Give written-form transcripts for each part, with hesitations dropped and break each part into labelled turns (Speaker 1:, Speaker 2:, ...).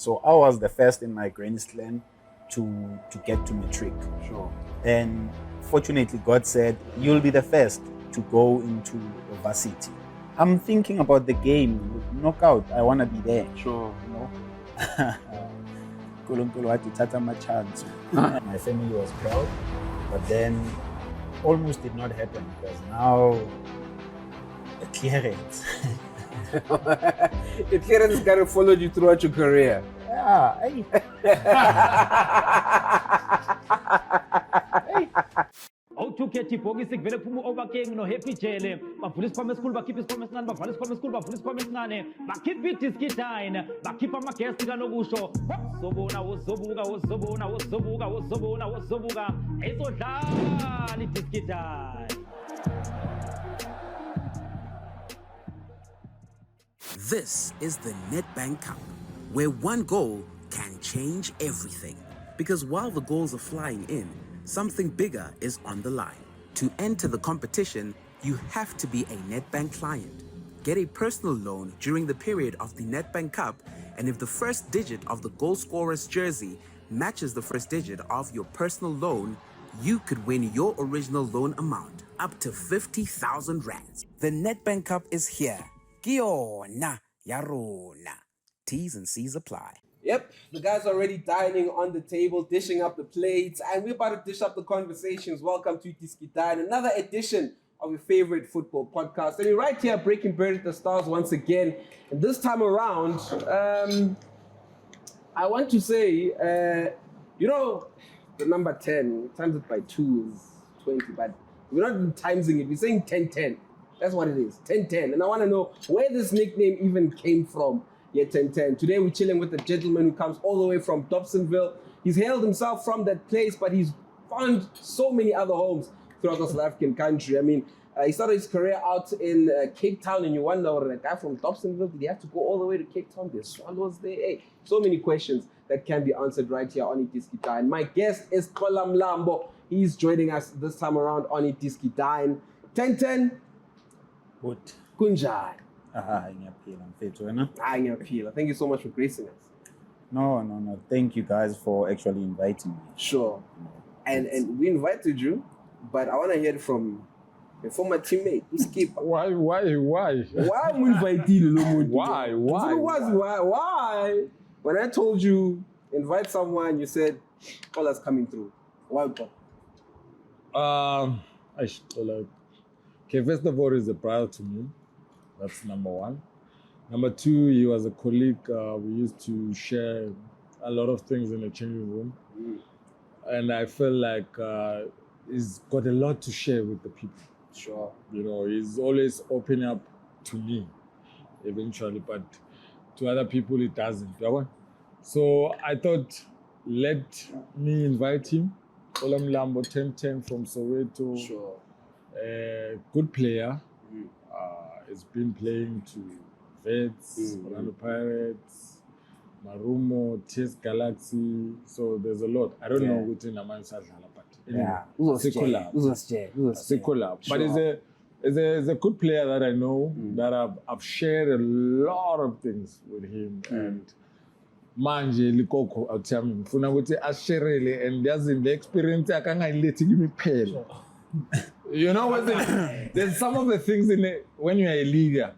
Speaker 1: So I was the first in my granny's clan to get to Matric.
Speaker 2: Sure.
Speaker 1: And fortunately, God said, you'll be the first to go into varsity. I'm thinking about the game, knockout. I want to be there.
Speaker 2: Sure.
Speaker 1: You know? Nkulunkulu had to tata my chance. My family was proud, but then almost did not happen because now the clearance.
Speaker 2: The clearance kind of followed you throughout your career.
Speaker 1: Yeah. Hey.
Speaker 3: Awuthukhethe ibhokisi kuvele phuma overking no happy jele bavula isikhwama esikhulu bakhipha isikhwama esincane bavala isikhwama esikhulu bavula isikhwama esincane bakhipha iDiski Dine bakhipha amagesti kanokusho wozobona wozobona ezodlala iDiski Dine.
Speaker 4: This is the Nedbank Cup, where one goal can change everything. Because while the goals are flying in, something bigger is on the line. To enter the competition, you have to be a Nedbank client. Get a personal loan during the period of the Nedbank Cup, and if the first digit of the goal scorer's jersey matches the first digit of your personal loan, you could win your original loan amount, up to 50,000 rands. The Nedbank Cup is here. Kiona Yarona. T's and C's apply.
Speaker 2: Yep, the guys are already dining on the table, dishing up the plates, and we're about to dish up the conversations. Welcome to iDiski Dine, another edition of your favorite football podcast. And we're right here breaking bread at the stars once again. And this time around, I want to say, the number 10, times it by 2 is 20, but we're not timesing it, we're saying 10-10. That's what it is, 10-10. And I want to know where this nickname even came from. Yeah, 10-10. Today we're chilling with a gentleman who comes all the way from Dobsonville. He's hailed himself from that place, but he's found so many other homes throughout the South African country. I mean, he started his career out in Cape Town, and you wonder, a guy from Dobsonville, did he have to go all the way to Cape Town? There's swallows there. Hey, so many questions that can be answered right here on iDiski Dine. My guest is Xola Mlambo. He's joining us this time around on iDiski Dine. 10-10.
Speaker 1: Good.
Speaker 2: Kunjani?
Speaker 1: Ngiyaphila.
Speaker 2: Thank you so much for gracing us.
Speaker 1: No. Thank you guys for actually inviting me.
Speaker 2: Sure. And we invited you, but I want to hear it from a former teammate, Skip.
Speaker 5: Why?
Speaker 2: Why am I inviting you?
Speaker 5: Why?
Speaker 2: Why? When I told you invite someone, you said Xola's coming through. Why?
Speaker 5: Okay, first of all, he's a brother to me. That's number one. Number two, he was a colleague. We used to share a lot of things in the changing room. And I feel like he's got a lot to share with the people.
Speaker 2: Sure.
Speaker 5: He's always opening up to me, eventually, but to other people, he doesn't. So I thought, let me invite him. Xola Mlambo, 10-10 from Soweto.
Speaker 2: Sure.
Speaker 5: Good player. Has been playing to Wits, Orlando Pirates, Marumo, TS Galaxy. So there's a lot. I don't know which in Aman Sadlala, but
Speaker 2: yeah,
Speaker 5: Sikola. But he's a good player that I know, that I've shared a lot of things with him. And manje likoko awuthami ngifuna ukuthi asherele and yazi the experience akangayilethi kimi phela. You know what? There's some of the things in it when you're a leader.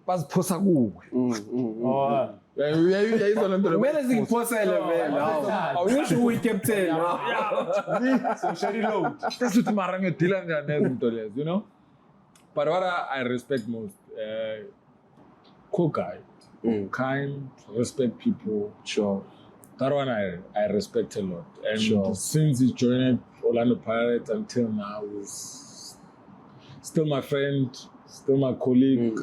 Speaker 5: Pasiphosa kuwe.
Speaker 2: Where is it possible? Awusho uyi-captain.
Speaker 5: So shady load. That's what marang dealer njani, you know? But what I respect most, cool guy, kind, respect people.
Speaker 2: Sure.
Speaker 5: That one I respect a lot. And since he joined Orlando Pirates until now, is still my friend, still my colleague,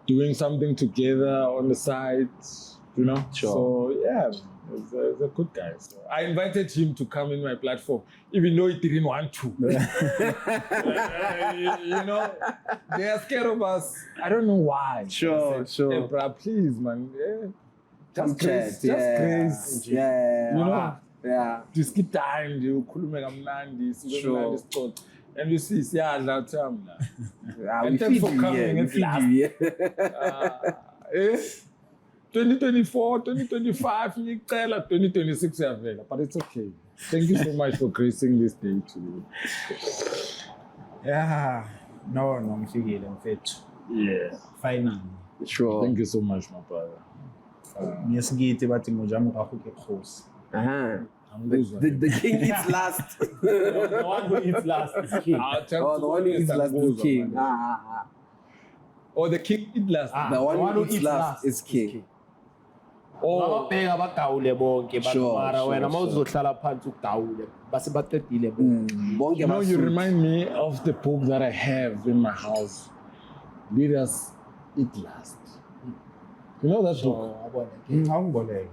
Speaker 5: doing something together on the side, Sure. So yeah, he's a good guy. So I invited him to come in my platform, even though he didn't want to. They are scared of us. I don't know why.
Speaker 2: Sure.
Speaker 5: Hey, bro, please, man. Yeah.
Speaker 2: Just grace.
Speaker 5: Yeah. IDiski Dine, you khulume kamnandi,
Speaker 2: Sure.
Speaker 5: And you see, siyadla
Speaker 2: we feed you here.
Speaker 5: 2024, 2025, ngicela 2026 yavela, but it's okay. Thank you so much for gracing this day today.
Speaker 1: Yeah, no, ngifikile mfethu.
Speaker 5: Yeah.
Speaker 1: Finally.
Speaker 2: Sure.
Speaker 5: Thank you so much, my brother.
Speaker 1: Ngiyesigidi bathi ngojama kahuke khosi.
Speaker 2: The king eats last.
Speaker 3: The one who eats last is king.
Speaker 2: Oh, the one who eats last is king.
Speaker 5: Or the king eats last.
Speaker 2: The one who eats last is king.
Speaker 3: Ababheka bagawule bonke
Speaker 2: Sure,
Speaker 3: mara wena
Speaker 2: sure.
Speaker 3: mawuzohlala phansi ugawule base baqedile bonke.
Speaker 2: Bonke
Speaker 5: You know, you
Speaker 2: abasuit.
Speaker 5: remind me of the book that I have in my house. Leaders eat last. You know that book?
Speaker 1: Awungiboleke.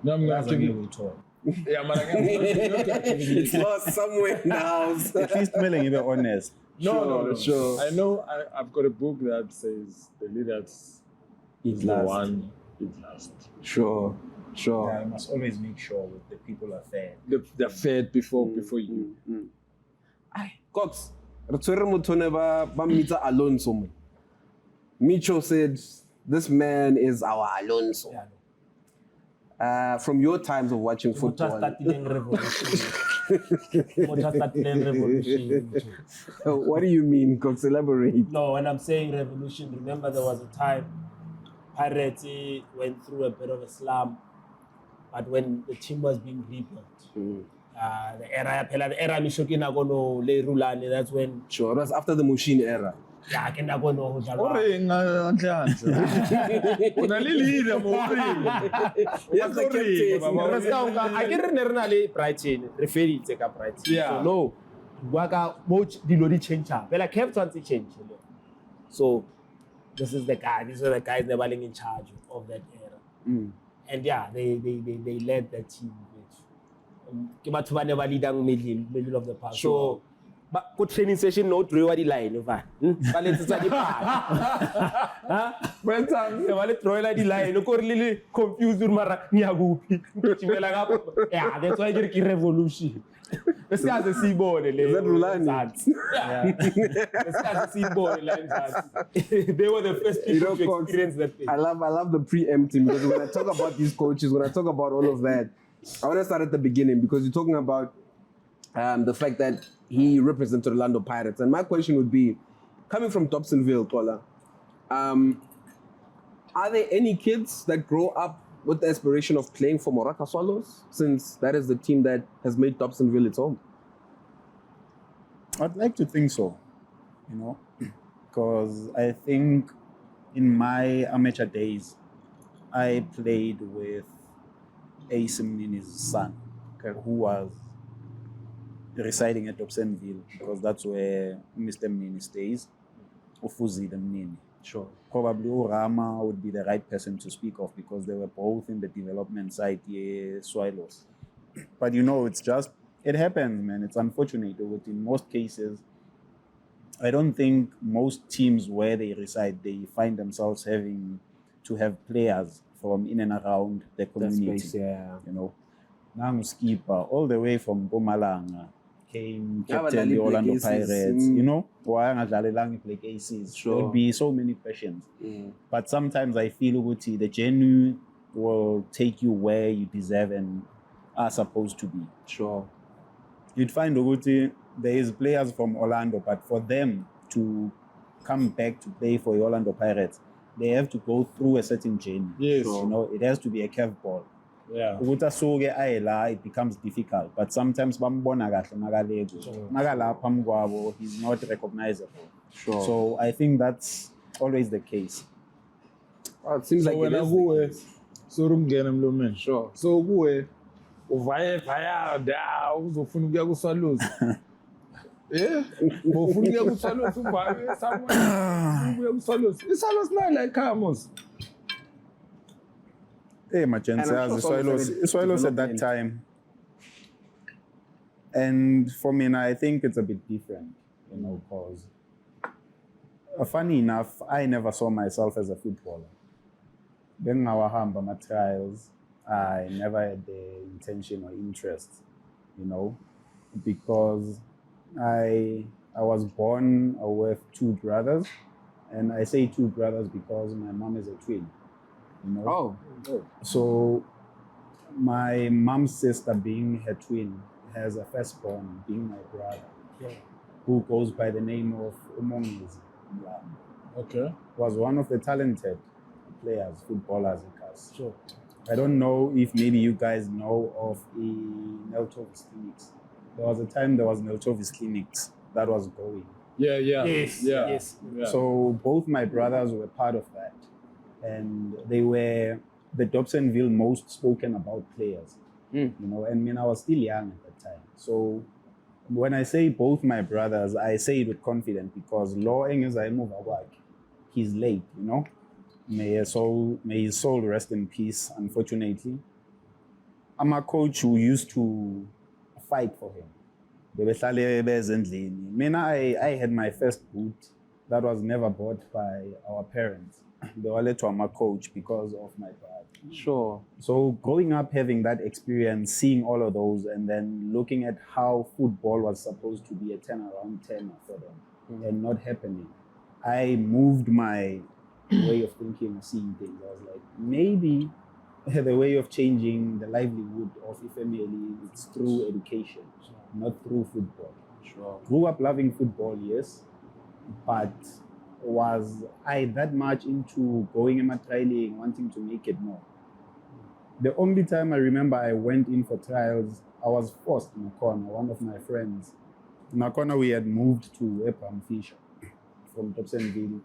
Speaker 5: No, I'm not
Speaker 1: Yazi
Speaker 5: giving
Speaker 1: ngiyithola.
Speaker 5: Yeah, man.
Speaker 2: It's lost somewhere in the house.
Speaker 1: At least kumele ngibe honest.
Speaker 5: No.
Speaker 2: Sure.
Speaker 5: I know I've got a book that says the leaders
Speaker 1: Eat
Speaker 5: is
Speaker 1: last.
Speaker 5: the one eat last.
Speaker 2: Sure.
Speaker 1: Yeah, I must always make sure that the people are fair.
Speaker 5: They're fed before you.
Speaker 2: Cox, Rotwere Motone ba meet Alonso. Micho said, "This man is our Alonso." From your times of watching football, what do you mean, Cox? Elaborate.
Speaker 6: No, when I'm saying revolution, remember there was a time Pirates went through a bit of a slump, but when the team was being rebuilt, the era Mishokina Gono Le Rulani, that's when
Speaker 2: Sure, that's after the Mushin era.
Speaker 6: I can go no
Speaker 2: Yes, the captain.
Speaker 6: I can really Brighton, referee take up Brighton.
Speaker 5: Yeah.
Speaker 6: So no, Waka much the lodi change up. But like have to change. So this is the guy. These are the guys that were in charge of that era. And yeah, they led that team. Kibathuba never lead middle of the park.
Speaker 2: Sure.
Speaker 6: So but good training session no draw the line over. But let's say the part.
Speaker 5: When time
Speaker 6: Wale draw the line. No really confused mara niyagupi. Yeah, that's why you get revolution. This guy's a seaboard.
Speaker 2: Is that Rulani?
Speaker 6: Yeah. This guy's a seaboard. They were the first people to
Speaker 2: Cox,
Speaker 6: experience that thing.
Speaker 2: I love the preempting because when I talk about these coaches, when I talk about all of that, I want to start at the beginning because you're talking about the fact that he represented Orlando Pirates. And my question would be, coming from Dobsonville, Xola, are there any kids that grow up with the aspiration of playing for Moraka Swallows, since that is the team that has made Dobsonville its home?
Speaker 1: I'd like to think so, because I think in my amateur days, I played with Ace Mnini's son, who was residing at Dobsonville, because that's where Mr. Mnini stays, Ufuzi the Mnini.
Speaker 2: Sure.
Speaker 1: Probably Rama would be the right person to speak of because they were both in the development side, Swallows. But it happens, man. It's unfortunate. But in most cases, I don't think most teams where they reside, they find themselves having to have players from in and around the community.
Speaker 2: Space, yeah.
Speaker 1: Nangu skipper, all the way from Mpumalanga, came
Speaker 2: Yeah, but
Speaker 1: captain the
Speaker 2: Lali
Speaker 1: Orlando
Speaker 2: Black Aces,
Speaker 1: Pirates, why Langi Black Aces.
Speaker 2: Sure.
Speaker 1: There would be so many questions. But sometimes I feel Uguti, the journey will take you where you deserve and are supposed to be.
Speaker 2: Sure.
Speaker 1: You'd find Uguti, there is players from Orlando, but for them to come back to play for the Orlando Pirates, they have to go through a certain journey.
Speaker 5: Yes.
Speaker 1: Sure. It has to be a curveball.
Speaker 5: Yeah.
Speaker 1: It becomes difficult, but sometimes bambona kahle makalego makalapha mkwabo he's not recognizable.
Speaker 2: Sure.
Speaker 1: So I think that's always the case.
Speaker 2: Well, it seems like
Speaker 5: when
Speaker 2: it
Speaker 5: I
Speaker 2: is
Speaker 5: go
Speaker 2: the case.
Speaker 5: so rumgena mlomeni.
Speaker 2: Sure.
Speaker 5: So kuwe uvaya da uzofuna ukuya kuSwallows. Yeah. Bofuna ukuya kuSwallows uvaye somewhere. Ukuya kuSwallows. iSwallows like Camos.
Speaker 1: Hey,
Speaker 2: And
Speaker 1: Machense,
Speaker 2: I'm sure
Speaker 1: Swallows at that
Speaker 2: development.
Speaker 1: time. And for me, I think it's a bit different, because funny enough, I never saw myself as a footballer. Then my trials, I never had the intention or interest, because I was born with two brothers, and I say two brothers because my mom is a twin.
Speaker 2: Oh.
Speaker 1: So my mom's sister, being her twin, has a firstborn, being my brother, who goes by the name of Xola Mlambo.
Speaker 5: Okay.
Speaker 1: Was one of the talented players, footballers in Kas.
Speaker 6: Sure.
Speaker 1: I don't know if maybe you guys know of Neltovis clinics. There was a time there was Neltovis clinics that was going.
Speaker 5: Yeah.
Speaker 6: Yes.
Speaker 1: So both my brothers were part of that. And they were the Dobsonville most spoken about players. You know, and I was still young at that time. So when I say both my brothers, I say it with confidence because Law Engels I move away. He's late, you know. May his soul rest in peace, unfortunately. I'm a coach who used to fight for him. I had my first boot that was never bought by our parents. They were let to my coach because of my brother.
Speaker 2: Sure.
Speaker 1: So growing up, having that experience, seeing all of those, and then looking at how football was supposed to be a turnaround turner for them and not happening, I moved my way of thinking, seeing things. I was like, maybe the way of changing the livelihood of a family is through education, not through football.
Speaker 2: Sure.
Speaker 1: Grew up loving football, yes, but was I that much into going in my trialing, wanting to make it more? The only time I remember I went in for trials, I was forced in Nakona, one of my friends. In Nakona, we had moved to Abraham Fisher from Dobsonville.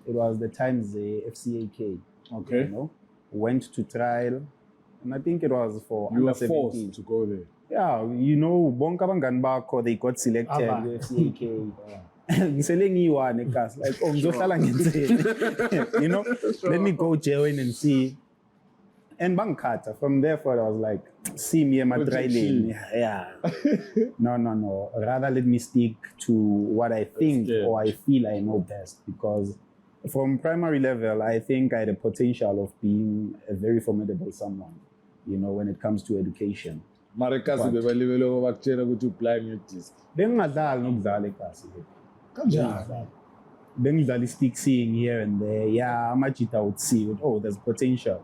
Speaker 1: It was the times the FCAK.
Speaker 5: Okay.
Speaker 1: You know, went to trial, and I think it was for
Speaker 5: You
Speaker 1: under
Speaker 5: were
Speaker 1: 17.
Speaker 5: forced to go there.
Speaker 1: Yeah, you know, bonke abangani bakho, they got selected with FCAK. Ngisele ngiyiwane kasi, like, oh, ngizohlala ngenzeni. You know, let me go join and see. And Bankata, from there forward, I was like, see me, my trialing. Yeah. No. Rather, let me stick to what I think or I feel I know best. Because from primary level, I think I had a potential of being a very formidable someone, you know, when it comes to education.
Speaker 5: Marekasi bebalibele bakutshela ukuthi uplay ngeDisk.
Speaker 1: Bengingadlali nokudlala ekasi.
Speaker 5: Kanjani?
Speaker 1: Bengidlala stick seeing here and there. Yeah, amajita would see it. Oh, there's potential.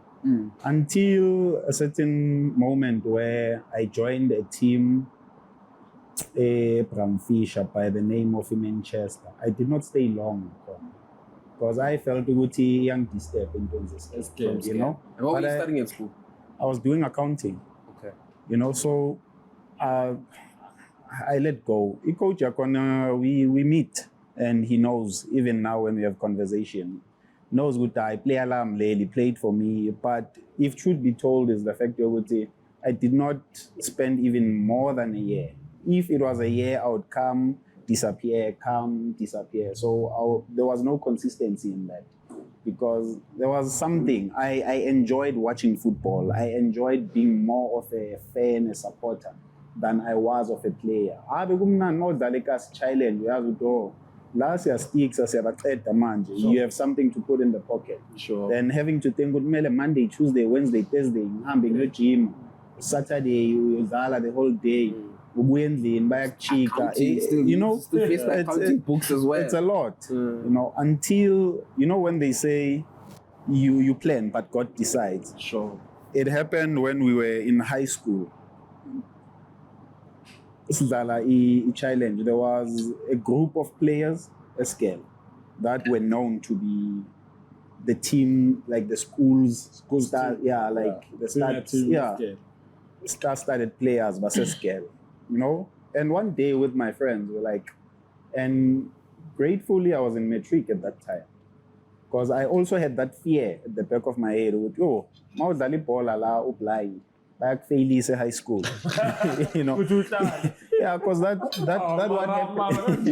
Speaker 1: Until a certain moment where I joined a team, Abraham Fisher, by the name of Manchester. I did not stay long because I felt ukuthi young disturb in terms of skills, you know.
Speaker 2: And what were you studying at school?
Speaker 1: I was doing accounting.
Speaker 2: Okay.
Speaker 1: You know, so I let go. Coach we meet, and he knows, even now when we have conversation, knows what I play alarm lately, played for me. But if truth be told, is the fact that I did not spend even more than a year. If it was a year, I would come, disappear. So there was no consistency in that. Because there was something, I enjoyed watching football. I enjoyed being more of a fan, a supporter, than I was of a player. Last year sticks as you have something to put in the pocket.
Speaker 2: Sure.
Speaker 1: Then having to think Monday, Tuesday, Wednesday, Thursday, your gym, Saturday, you the whole day. You know,
Speaker 2: still face the accounting books as well.
Speaker 1: It's a lot, you know, until, you know, when they say you plan, but God decides.
Speaker 2: Sure.
Speaker 1: It happened when we were in high school. Challenge. There was a group of players, a scale, that were known to be the team, like the school star, star-studded players, but a scale, you know. And one day with my friends, we're like, and gratefully I was in Matric at that time, because I also had that fear at the back of my head. Back failures high school, you know. Yeah, because that what happened.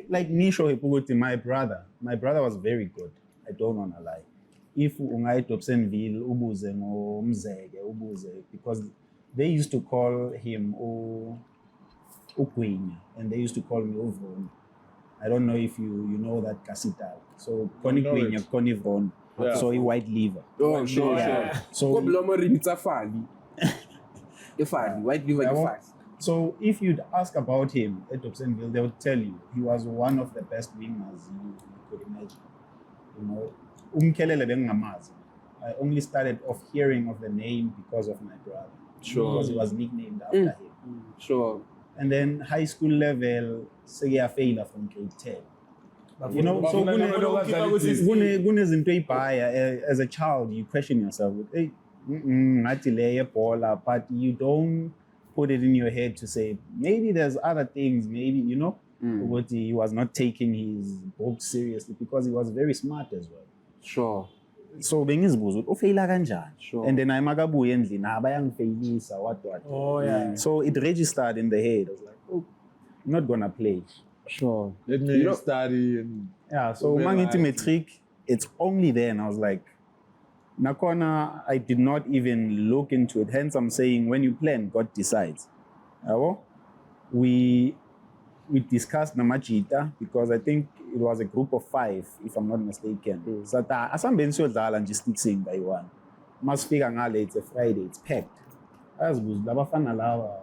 Speaker 1: like Nisho Hipuguti, my brother was very good. I don't want to lie. If ungai Dobsonville ubuze ngo Mzeke ubuze, because they used to call him Ugwinya, and they used to call me Uvron. I don't know if you know that Kasita. So Connie Gwinya, Connie Vron.
Speaker 5: Yeah.
Speaker 1: So he white liver.
Speaker 2: Oh, sure.
Speaker 1: So
Speaker 2: White liver.
Speaker 1: So if you'd ask about him at Dobsonville, they would tell you he was one of the best wingers you could imagine. You know, Umkelele bengamazi. I only started off hearing of the name because of my brother.
Speaker 2: Sure.
Speaker 1: Because he was nicknamed after him.
Speaker 2: Sure.
Speaker 1: And then high school level, failure from grade 10. You know, so kunezinto ey'bhaya, as a child, you question yourself, hey, nathi le yebhola, but you don't put it in your head to say, maybe there's other things, maybe, you know, but he was not taking his books seriously because he was very smart as well.
Speaker 2: Sure.
Speaker 1: So bengizibuza ukuthi ufeyila kanjani.
Speaker 2: Sure.
Speaker 1: And then makabuye endlini bayangifeyilisa what.
Speaker 6: Oh yeah.
Speaker 1: So it registered in the head. I was like, oh, I'm not gonna play.
Speaker 2: Sure.
Speaker 5: Let me study and
Speaker 1: So mangithi Matric, it's only then I was like, nakona I did not even look into it. Hence I'm saying when you plan, God decides. We discussed namajita because I think it was a group of 5, if I'm not mistaken. So asambe siyodlala nje sticksing by one. Masifika ngale, it's a Friday, it's packed. Azibuza labafana laba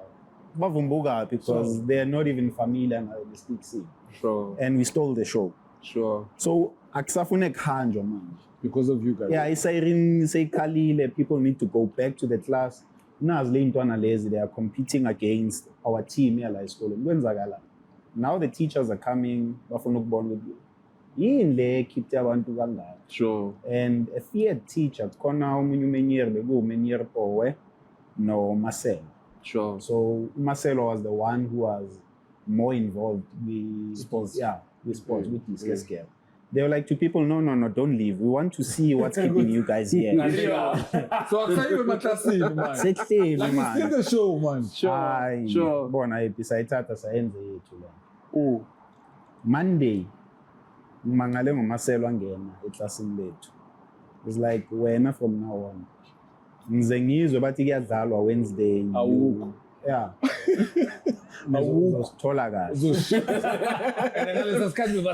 Speaker 1: bavumbuka because they are not even familiar with sticksing.
Speaker 2: Sure.
Speaker 1: And we stole the show.
Speaker 2: Sure.
Speaker 1: So akusafune kuhanjwa manje.
Speaker 5: because of you guys.
Speaker 1: Yeah, isayirini seyikhalile, people need to go back to the class. Nazi le ntwana lezi, they are competing against our team here la esikoleni. Kwenzakala. Now the teachers are coming, bafuna ukubona ukuthi yini le ekhiphe abantu kangaka.
Speaker 2: Sure.
Speaker 1: And a feared teacher, khona omunye umenyeri bekuwumenyeri Powe no Marcel.
Speaker 2: Sure.
Speaker 1: So Marcelo was the one who was more involved with
Speaker 5: Sports.
Speaker 1: Yeah, with sports, with this scale. They were like to people, no, don't leave. We want to see what's keeping you guys here.
Speaker 5: So I'll tell you my class scene, man.
Speaker 1: Sexy,
Speaker 5: Like
Speaker 1: man.
Speaker 5: it's still the show, man.
Speaker 2: Sure. Sure.
Speaker 1: Bona episayithatha sayenze yethu la. Monday, mangale ngoMarcelo angena eclassini lethu. It's like wena from now on. Ngize ngizwe bathi kuyadlalwa Wednesday.
Speaker 5: Awukho.
Speaker 1: Yeah. Uzosithola kahle.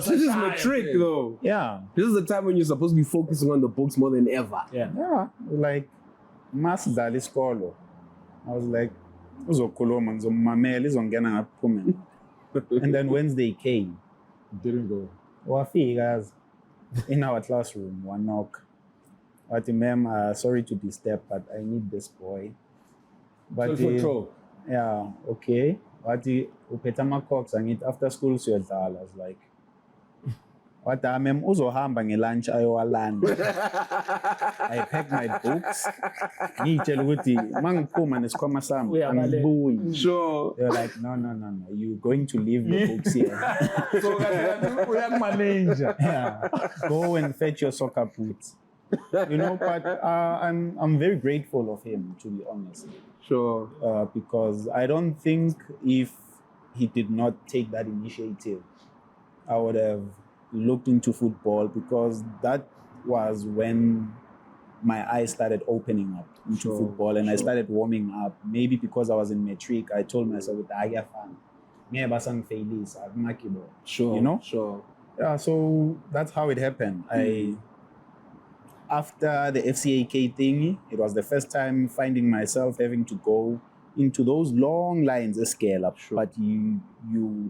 Speaker 2: This is Matric though.
Speaker 1: Yeah.
Speaker 2: This is the time when you're supposed to be focusing on the books more than ever.
Speaker 1: Yeah. Like masidlala isikolo. I was like uzokhuluma ngizomamela izongena ngaphume. And then Wednesday came.
Speaker 5: Didn't go.
Speaker 1: Wafika in our classroom, one knock. But ma'am, sorry to disturb, but I need this boy. But yeah, okay. But uphethe ama-cocks angithi after school siyodlala. I was like, what ma'am uzohamba ngelunch ayowalanda. I packed my books. Ngitshela ukuthi mangiphuma nesikhwama sami angibuyi.
Speaker 2: Sure.
Speaker 1: They were like, no. You're going to leave your books here.
Speaker 5: So we have manager.
Speaker 1: Yeah. Go and fetch your soccer boots. You know, but I'm very grateful of him, to be honest.
Speaker 2: Sure.
Speaker 1: Because I don't think if he did not take that initiative, I would have looked into football, because that was when my eyes started opening up into football, and I started warming up. Maybe because I was in Matric, I told myself,
Speaker 2: Sure.
Speaker 1: You know?
Speaker 2: Sure.
Speaker 1: Yeah, so that's how it happened. After the FCAK thingy, it was the first time finding myself having to go into those long lines, a scale up. Sure. But you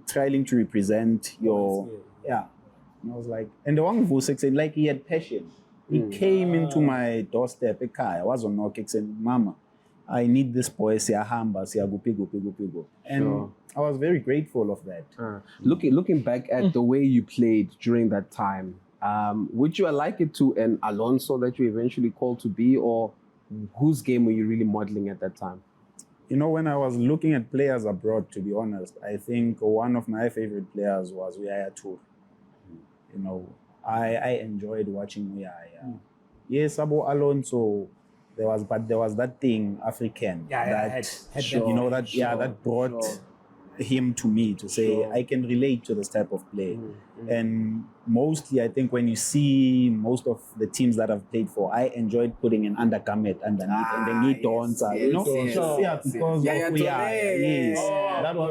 Speaker 1: trying to represent your And I was like, and the one who said like he had passion. He came into my doorstep. I was on knocking saying, "Mama, I need this boy. Go." And I was very grateful of that.
Speaker 2: Looking back at the way you played during that time, would you like it to an Alonso that you eventually called to be, or whose game were you really modeling at that time?
Speaker 1: You know, when I was looking at players abroad, to be honest, I think one of my favorite players was Uyaya Toure. You know, I enjoyed watching Uyaya. Yes, Abo Alonso, there was that thing African that brought him to me to say I can relate to this type of play. And mostly I think when you see most of the teams that I've played for, I enjoyed putting an undergarment underneath and then because of we are.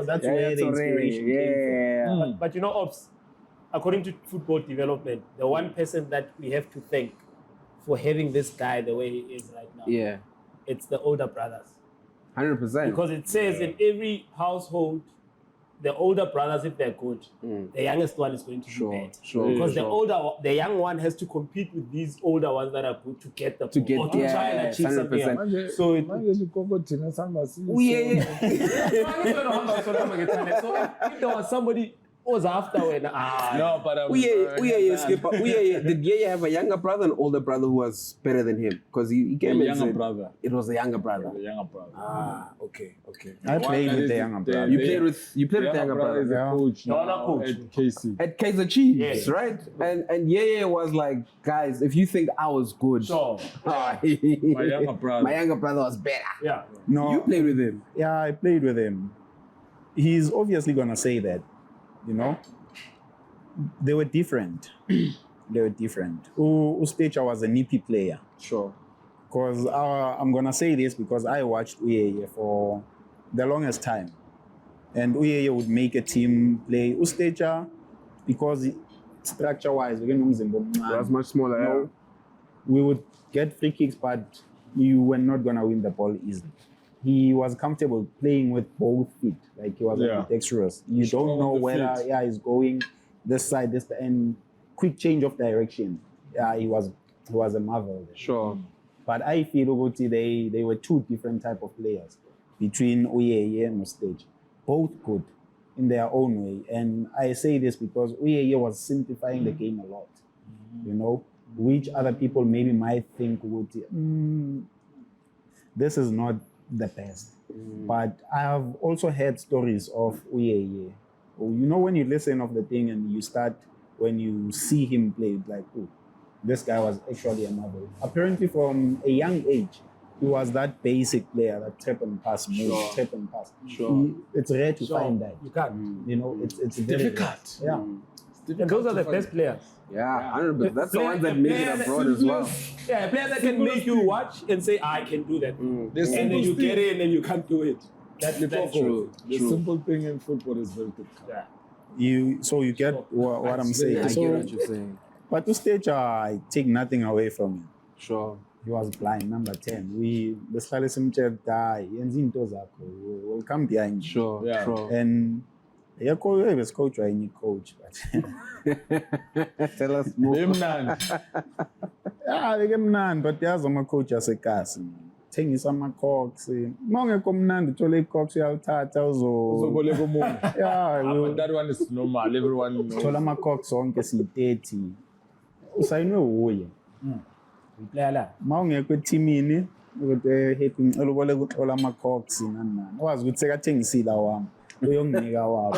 Speaker 1: That's where the inspiration came from.
Speaker 6: But you know, Ops, according to football development, the one person that we have to thank for having this guy the way he is right now, it's the older brothers.
Speaker 2: 100%.
Speaker 6: Because it says in every household, the older brothers, if they're good, the youngest one is going to be bad.
Speaker 2: Sure.
Speaker 6: Because the young one has to compete with these older ones that are good to get the ball, or to try and achieve something.
Speaker 2: 100%.
Speaker 6: So it,
Speaker 5: manje likoko thina sihamba
Speaker 2: So
Speaker 6: if there was somebody who was after when
Speaker 5: no, but
Speaker 2: Skipper. Did Yeye have a younger brother and older brother who was better than him? Because he came and
Speaker 5: younger
Speaker 2: said
Speaker 5: brother.
Speaker 2: it was a younger brother.
Speaker 5: The younger brother.
Speaker 2: Okay.
Speaker 1: I played with the younger brother.
Speaker 2: You played with the younger brother.
Speaker 5: Is a coach
Speaker 6: The other
Speaker 5: now
Speaker 6: coach.
Speaker 5: at KC.
Speaker 2: At Kaiser Chiefs,
Speaker 6: Yes.
Speaker 2: right? And Yeye was like, guys, if you think I was good,
Speaker 6: so
Speaker 5: My younger brother.
Speaker 2: my younger brother was better.
Speaker 6: yeah.
Speaker 1: No,
Speaker 2: You played with him.
Speaker 1: yeah, I played with him. He's obviously gonna say that, you know. They were different. Ustecha was a nippy player.
Speaker 2: Sure.
Speaker 1: Because I'm gonna say this because I watched Uyeye for the longest time, and Uyeye would make a team play Ustecha because structure-wise,
Speaker 2: That was much smaller.
Speaker 1: No, we would get free kicks, but you were not gonna win the ball easily. He was comfortable playing with both feet, like he was ambidextrous. You
Speaker 5: Strong
Speaker 1: don't know
Speaker 5: on the
Speaker 1: whether
Speaker 5: feet.
Speaker 1: he's going this side, this, and quick change of direction. Yeah, he was a marvel.
Speaker 2: Sure.
Speaker 1: But I feel Uguti, they were two different type of players between Uyeye and Mustage. Both good in their own way. And I say this because Uyeye was simplifying the game a lot. You know, which other people maybe might think Uguti, this is not the best. But I have also heard stories of Uyeye. You know, when you listen of the thing and when you see him play, like, oh, this guy was actually a marvel. Apparently, from a young age, he was that basic player, that tap and pass, tap and pass.
Speaker 2: Sure.
Speaker 1: It's rare to find that.
Speaker 6: You can't.
Speaker 1: You know, it's very
Speaker 5: difficult.
Speaker 1: rare. Yeah.
Speaker 6: And those are the best players.
Speaker 2: Yeah, 100%. That's the
Speaker 6: Player-
Speaker 2: ones that
Speaker 6: a
Speaker 2: make
Speaker 6: player
Speaker 2: it
Speaker 6: that-
Speaker 2: abroad as well.
Speaker 6: Yeah, a player that can make you watch and say, I can do that. And then you get in and you can't do it. That's
Speaker 2: True.
Speaker 5: The simple thing in football is very difficult.
Speaker 6: Yeah.
Speaker 1: You get what I'm saying.
Speaker 2: I get
Speaker 1: So,
Speaker 2: what you're saying.
Speaker 1: but to stage, I take nothing away from him.
Speaker 2: Sure.
Speaker 1: He was blind, number 10. Besihlale simtshela hayi yenza into zakho, will come behind you.
Speaker 2: Sure.
Speaker 5: Yeah.
Speaker 2: Sure.
Speaker 1: And coach or any coach, but
Speaker 2: Tell us more.
Speaker 5: Bemnandi.
Speaker 1: yeah, beke mnandi, but yazi ama-coach asekasi. Thengisa ama-cox. Uma ungekho mnandi uthole i-cox uyalithatha
Speaker 5: Uzoboleka umuntu.
Speaker 1: yeah,
Speaker 5: But that one is normal. Everyone knows.
Speaker 1: thola ama-cox onke siyi-30. Usayinwe uye.
Speaker 6: Player la.
Speaker 1: Uma ungekho ethimini ukuthi happy ngicela uboleka uthola ama-cox nani nani. Wazi ukuthi sekathengisile awami. Uyonginika wabo.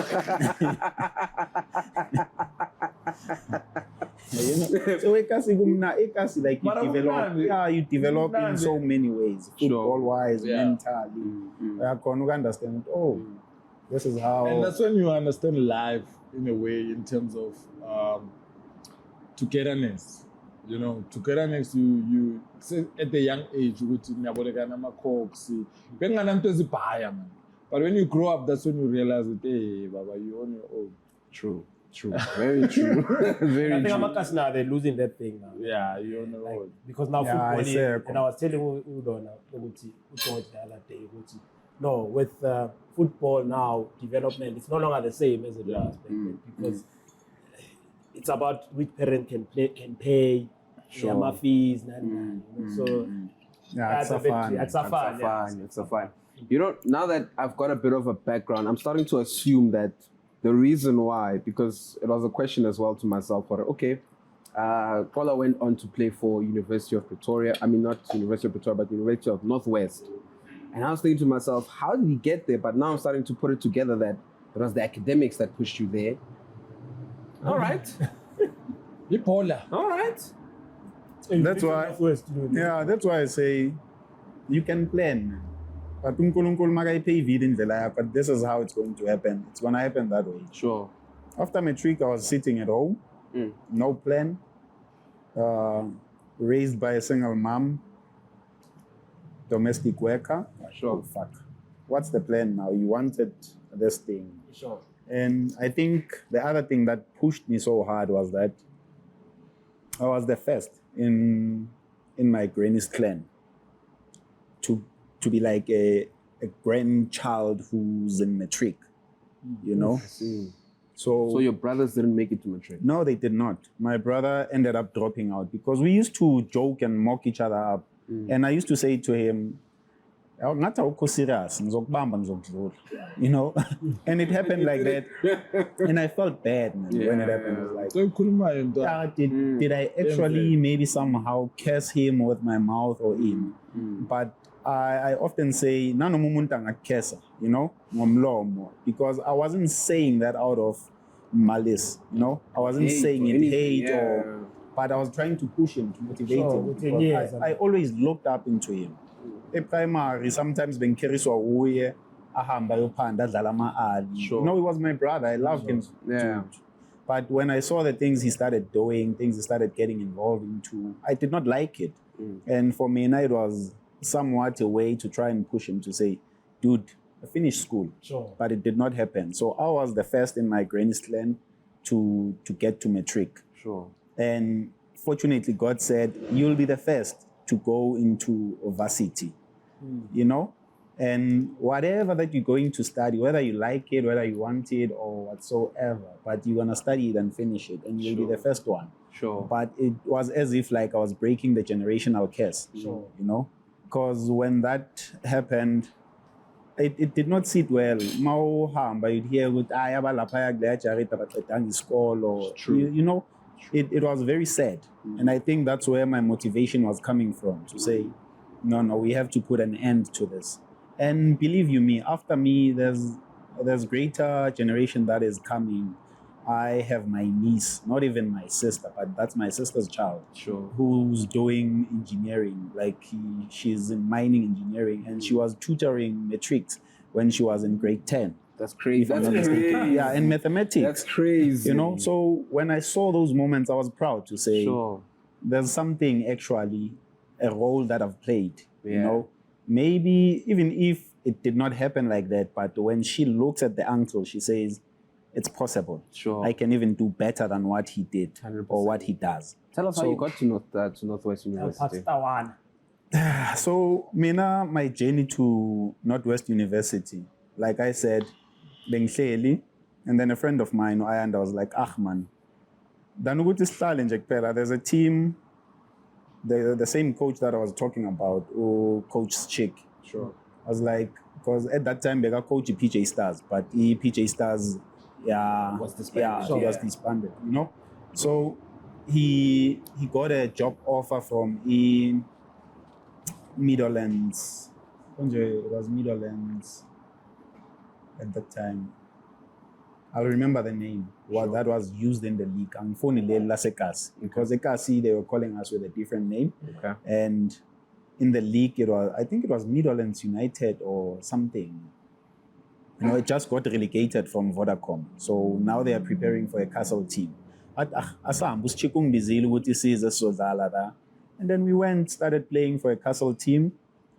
Speaker 1: You know, so ikasi like you
Speaker 5: Mara
Speaker 1: develop,
Speaker 5: kumnandi.
Speaker 1: yeah, you develop in
Speaker 5: Kumnandi.
Speaker 1: so many ways, football wise,
Speaker 5: Yeah.
Speaker 1: mentally. Uyakhona uku understand, oh, this is how.
Speaker 5: And that's when you understand life in a way, in terms of togetherness. You know, togetherness. You say at a young age, you go to naboleka nama-cox. Benganamntu ezibhaya, man. But when you grow up, that's when you realize that, hey, Baba, you're on your own.
Speaker 2: True. Very true. Very
Speaker 6: I think
Speaker 2: true.
Speaker 6: Amakas now, they're losing that thing now.
Speaker 5: Yeah, you're on your
Speaker 6: Like,
Speaker 5: own.
Speaker 6: because now
Speaker 1: Yeah, I
Speaker 6: football,
Speaker 1: say,
Speaker 6: and I was telling Udona, George the other day, no, with football now, development, it's no longer the same as it was back then, because it's about which parent can pay, their fees, so
Speaker 1: yeah, it's
Speaker 6: that's
Speaker 1: a fun.
Speaker 6: it's a fun.
Speaker 2: It's a fun. You know, now that I've got a bit of a background, I'm starting to assume that the reason why, because it was a question as well to myself, okay, Xola went on to play for University of Pretoria. I mean, not University of Pretoria, but University of Northwest. And I was thinking to myself, how did he get there? But now I'm starting to put it together that it was the academics that pushed you there. All right.
Speaker 5: Bipolar.
Speaker 2: All right.
Speaker 1: That's why, yeah, that's why I say you can plan. But uNkulunkulu makayiphe ivili indlela yakho, but this is how it's going to happen. It's going to happen that way.
Speaker 2: Sure.
Speaker 1: After Matric, I was sitting at home, no plan, raised by a single mom, domestic worker.
Speaker 2: Sure.
Speaker 1: Oh, fuck. What's the plan now? You wanted this thing.
Speaker 6: Sure.
Speaker 1: And I think the other thing that pushed me so hard was that I was the first in my granny's clan to be like a grandchild who's in Matric. you know.
Speaker 2: I see.
Speaker 1: So
Speaker 2: So your brothers didn't make it to Matric?
Speaker 1: no, they did not. My brother ended up dropping out because we used to joke and mock each other up. And I used to say to him, ngathi awukho serious, ngizokubamba ngizokudlula, you know. And it happened like that. And I felt bad, man, when it happened. I was like,
Speaker 5: So ukhulumayo ntwana.
Speaker 1: did I actually maybe somehow curse him with my mouth or him? But I often say, nanoma umuntu angakukesa, you know, ngomlomo, because I wasn't saying that out of malice, you know. I wasn't saying it hate or, but I was trying to push him, to motivate him. Because I always looked up into him. Primary, sometimes benkeriswa uye ahamba yophanda adlala ama-ali. You know, he was my brother. I loved him. But when I saw the things he started doing, things he started getting involved into, I did not like it. And for me, it was somewhat a way to try and push him to say, dude, I finished school. But it did not happen. So I was the first in my granny's clan to get to Matric. And fortunately, God said, you'll be the first to go into varsity, you know? And whatever that you're going to study, whether you like it, whether you want it or whatsoever, but you're going to study it and finish it, and you'll be the first one. But it was as if like I was breaking the generational curse, you know? Because when that happened, it did not sit well. But you'd hear with school or you know, it was very sad. And I think that's where my motivation was coming from, to say, no, we have to put an end to this. And believe you me, after me, there's greater generation that is coming. I have my niece, not even my sister, but that's my sister's child, who's doing engineering. Like she's in mining engineering, and she was tutoring Matrics when she was in grade 10.
Speaker 2: That's crazy.
Speaker 1: That's crazy. Yeah, in mathematics.
Speaker 2: That's crazy.
Speaker 1: You know, so when I saw those moments, I was proud to say there's something actually, a role that I've played. You know, maybe even if it did not happen like that, but when she looks at the uncle, she says, it's possible. I can even do better than what he did 100%. Or what he does.
Speaker 2: Tell us how you got to Northwest University.
Speaker 1: So, my journey to Northwest University, like I said, bengihleli, and then a friend of mine, I was like, man, there's a team, the same coach that I was talking about, Coach Chick. I was like, because at that time, they got coach PJ Stars, but PJ Stars, was disbanded, you know. So he got a job offer from Midlands. It was Midlands at that time. I'll remember the name. That was used in the league. Because Ekasi, they were calling us with a different name. And in the league, I think it was Midlands United or something. You know, it just got relegated from Vodacom. So now they are preparing for a Castle team. And then we went, started playing for a Castle team.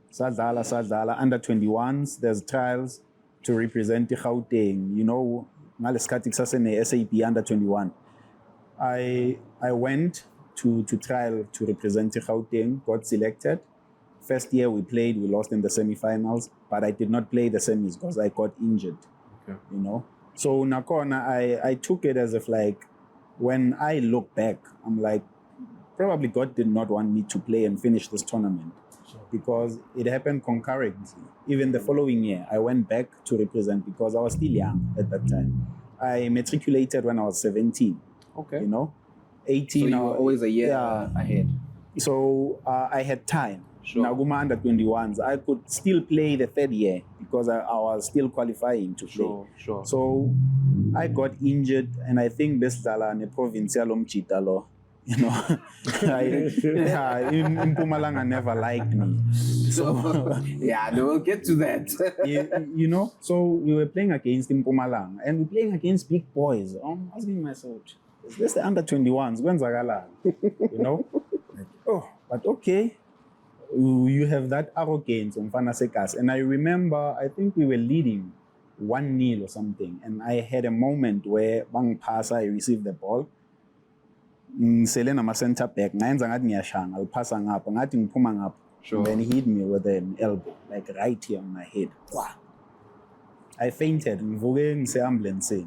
Speaker 1: Sadala, under 21s. There's trials to represent the Gauteng. You know, SAP under 21. I went to trial to represent the Gauteng, got selected. First year we played, we lost in the semi-finals, but I did not play the semis because I got injured, you know. So Nakona, I took it as if like, when I look back, I'm like, probably God did not want me to play and finish this tournament because it happened concurrently. Even the following year, I went back to represent because I was still young at that time. I matriculated when I was 17, you know, 18.
Speaker 2: So you were always a year ahead.
Speaker 1: So I had time. Naguma under 21s, I could still play the third year because I was still qualifying to play. So I got injured, and I think Bestala ne provincial Chitalo, you know, in Mpumalanga never liked me. So
Speaker 2: we'll get to that.
Speaker 1: you know, so we were playing against Mpumalanga, and we're playing against big boys. I'm asking myself, is this the under 21s? When's Agala? You know, but okay. You have that arrogance on Fanasekas. And I remember, I think we were leading 1-0 or something. And I had a moment where Bang Pasa, I received the ball. Selena ma center back. I'll pass up. And then he hit me with an elbow, like right here on my head. I fainted. Ngivuke ngise-ambulance.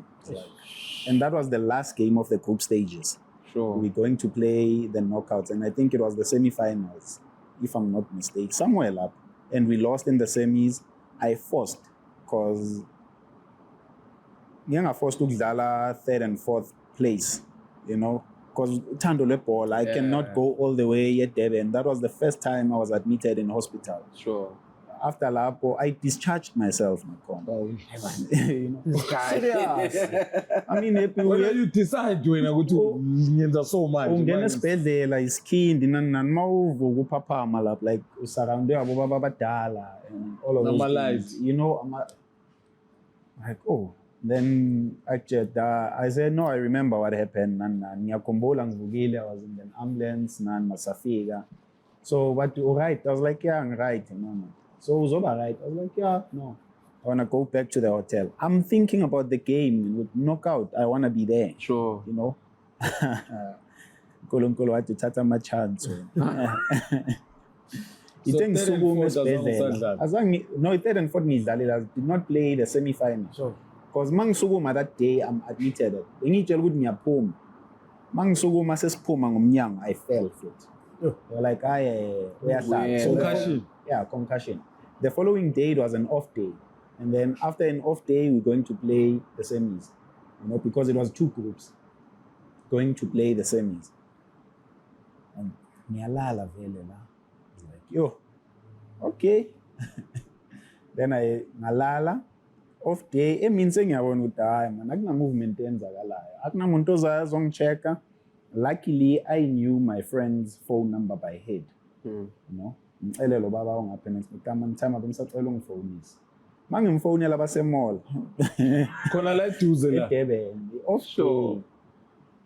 Speaker 1: And that was the last game of the group stages.
Speaker 2: Sure.
Speaker 1: We're going to play the knockouts, and I think it was the semi-finals, if I'm not mistaken, somewhere up. And we lost in the semis. I forced, because I forced to ukudlala third and fourth place, because uthando lwebhola, I cannot go all the way at Durban. That was the first time I was admitted in hospital.
Speaker 2: Sure.
Speaker 1: After Lapo, I discharged myself.
Speaker 2: This guy.
Speaker 1: Serious. I mean,
Speaker 5: When you decide when I go to Nyenza so much.
Speaker 1: ungena esibhedlela isikhindi nani mawuvuka uphaphama lapha like usurrounded abobaba abadala and all of those things. Like then I said no, I remember what happened ngiyakhumbula ngivukile, I was in an ambulance masafika. So but all right, I was like yeah, I'm right, mama. So uzoba right, I was like yeah, no, I want to go back to the hotel. I'm thinking about the game with knockout. I want to be there.
Speaker 2: Sure.
Speaker 1: Nkulunkulu wathi thatha ama-chance.
Speaker 5: So third and fourth
Speaker 1: Azange no, third and fourth ngidlalela. I did not play the semi-final.
Speaker 6: Sure.
Speaker 1: Because mangisukuma that day I'm admitted. Bengitshela ukuthi ngiyaphuma. Mangisukuma sesiphuma ngomnyango I fell flat. They were like uyahlala.
Speaker 5: Concussion.
Speaker 1: Yeah, concussion. The following day it was an off day. And then after an off day we're going to play the semis. Because it was 2 groups going to play the semis. And ngiyalala vele la. I was like, yo, okay. Then I ngalala off day. It means ngiyabona ukuthi hayi man akuna movement enzakalayo. Akuna umuntu ozongichecka. Luckily I knew my friend's phone number by head. Ngicele lo baba ongapha nesikama time abemsacela ungifonisa. Mangimfonela abase-mall.
Speaker 5: Khona la eduze la.
Speaker 1: eDurban, offshore.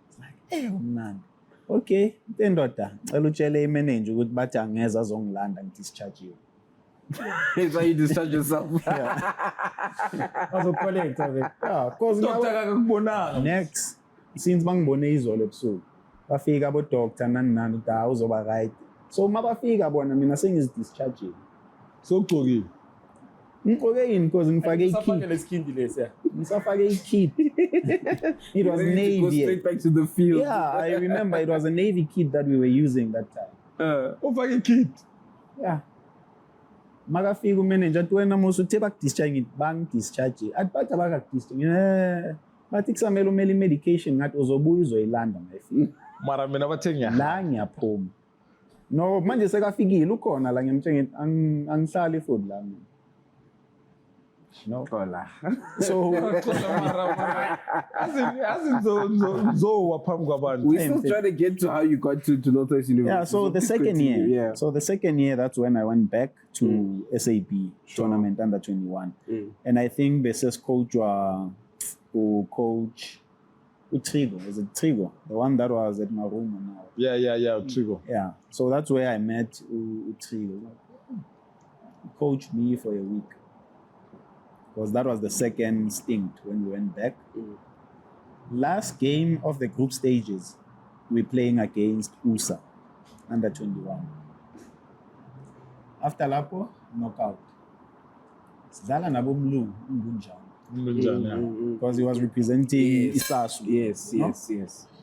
Speaker 1: It's like, man. Okay, ndoda, cela utshele imanager ukuthi bathi angeza azongilanda ngidischarge.
Speaker 2: That's why you discharge yourself.
Speaker 6: Collect
Speaker 1: Cause
Speaker 5: Doctor akakubonanga.
Speaker 1: next, since bangibone izolo ebusuku, bafika abo-doctor nani uthi uzoba right. So mabafika bona mina sengizidischarge.
Speaker 5: So ugcokile.
Speaker 1: Ngigqoke yini because ngifake
Speaker 6: Safake
Speaker 1: ikit.
Speaker 6: leskindi lesiya.
Speaker 1: Ngifake ikit. It was
Speaker 2: Ready to go
Speaker 1: navy.
Speaker 2: straight back to the field.
Speaker 1: Yeah, I remember it was a navy kit that we were using that time.
Speaker 5: Ufake kid.
Speaker 1: Yeah. Makafika umanager athi wena musu uthe bakudischarge bangidischarge. Athi bathi abakakudischarge. Bathi kusamele umele medication ngathi uzobuya uzoyilanda mayifika.
Speaker 5: Mara mina bathenga.
Speaker 1: La ngiyaphuma. No, manje sekafikile ukhona la ngiyamtshela angihlali futhi la mina. So
Speaker 5: Zo waphambi kwabantu.
Speaker 2: We still trying to get to how you got to Northwest University.
Speaker 1: yeah, so the second year.
Speaker 2: Yeah.
Speaker 1: So the second year, that's when I went back to SAP tournament under 21. And I think Beses coach coach Trigo. Is it Trigo? The one that was at my room now.
Speaker 5: Yeah, Trigo.
Speaker 1: Yeah. So that's where I met Trigo. He coached me for a week. Because that was the second stint when we went back. Last game of the group stages, we're playing against USA under 21. After Lapo, knockout. Sidlala nabo Mlu, because he was representing Isasu.
Speaker 2: Yes.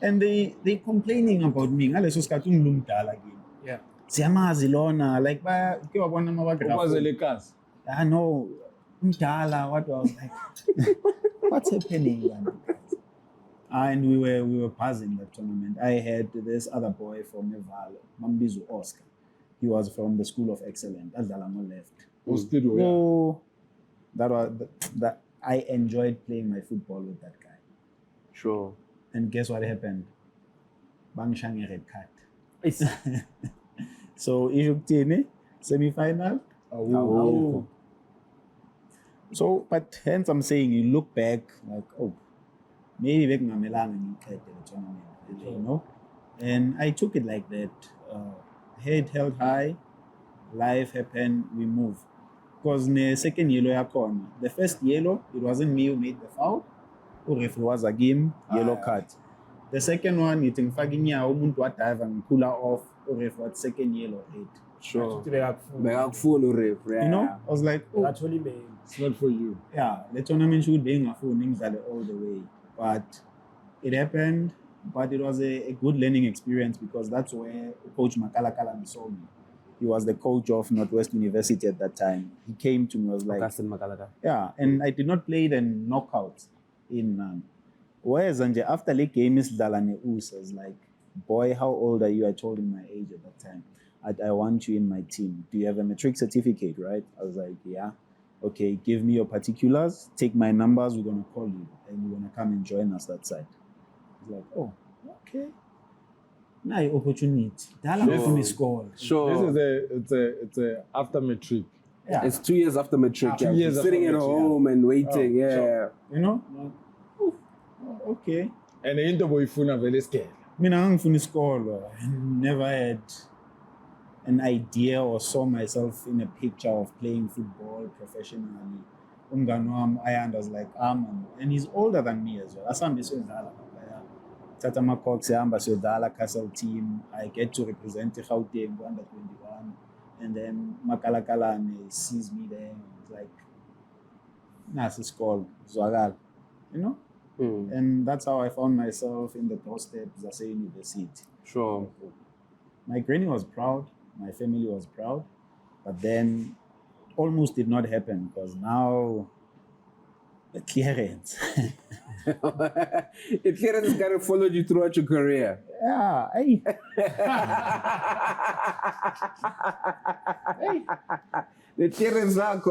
Speaker 1: And they complaining about me. Ngaleso sikhathi ungilungu mdala kimi.
Speaker 6: Yeah.
Speaker 1: Siyamazi lona like ke wabona
Speaker 5: Ukwazelekas.
Speaker 1: I know. Mdala, what was like? What's happening? And we were buzzing that tournament. I had this other boy from Nevada, Mambizu Oscar. He was from the School of Excellence. Adalamo left.
Speaker 5: Oh,
Speaker 1: that was that. I enjoyed playing my football with that guy.
Speaker 2: Sure.
Speaker 1: And guess what happened? Bangshange red card. So Egypt semi-final. So, but hence I'm saying you look back like, maybe back ngamelanga ngikhethe the tournament, And I took it like that. Head held high, life happened, we move. Because the second yellow yakhona, the first yellow, it wasn't me who made the foul. Referee was a game, yellow card. The second one, you think faginya umuntu wadive and pull her off, referee second yellow red.
Speaker 2: Sure.
Speaker 6: Full ref.
Speaker 1: I was like,
Speaker 6: Actually, man.
Speaker 5: It's not for you.
Speaker 1: Yeah, the tournament should be all the way. But it happened, but it was a good learning experience because that's where Coach Makalakalan saw me. He was the coach of Northwest University at that time. He came to me, was like,
Speaker 2: Augustine Makalaka.
Speaker 1: yeah, and I did not play the knockouts in whereas after the game is Dalane Us, I was like, boy, how old are you? I told him my age at that time. I want you in my team. Do you have a Matric certificate, right? I was like, yeah. Okay, give me your particulars, take my numbers, we're going to call you, and you're going to come and join us that side. He's like, oh, okay. Now opportunity. Sure.
Speaker 2: Sure.
Speaker 5: This is it's a after Matric.
Speaker 1: Yeah.
Speaker 2: It's 2 years after Matric.
Speaker 5: 2 years
Speaker 2: sitting
Speaker 5: after
Speaker 2: at
Speaker 5: Matric,
Speaker 2: home and waiting.
Speaker 1: Oh,
Speaker 2: yeah.
Speaker 1: so, you know, like, okay.
Speaker 5: And the interview is very scared.
Speaker 1: I'm from school. I never had an idea or saw myself in a picture of playing football professionally. I was like, and he's older than me as well. Tata Macox, Dala Castle team. I get to represent the Gauteng under 21. And then Makalakalan sees me there. It's like, Nasa school, Zwagal, you know? And that's how I found myself in the doorstep of Zase University.
Speaker 2: Sure.
Speaker 1: My granny was proud, my family was proud, but then almost did not happen because now the clearance.
Speaker 2: The clearance has kind of followed you throughout your career.
Speaker 1: Yeah, hey.
Speaker 2: The clearance now,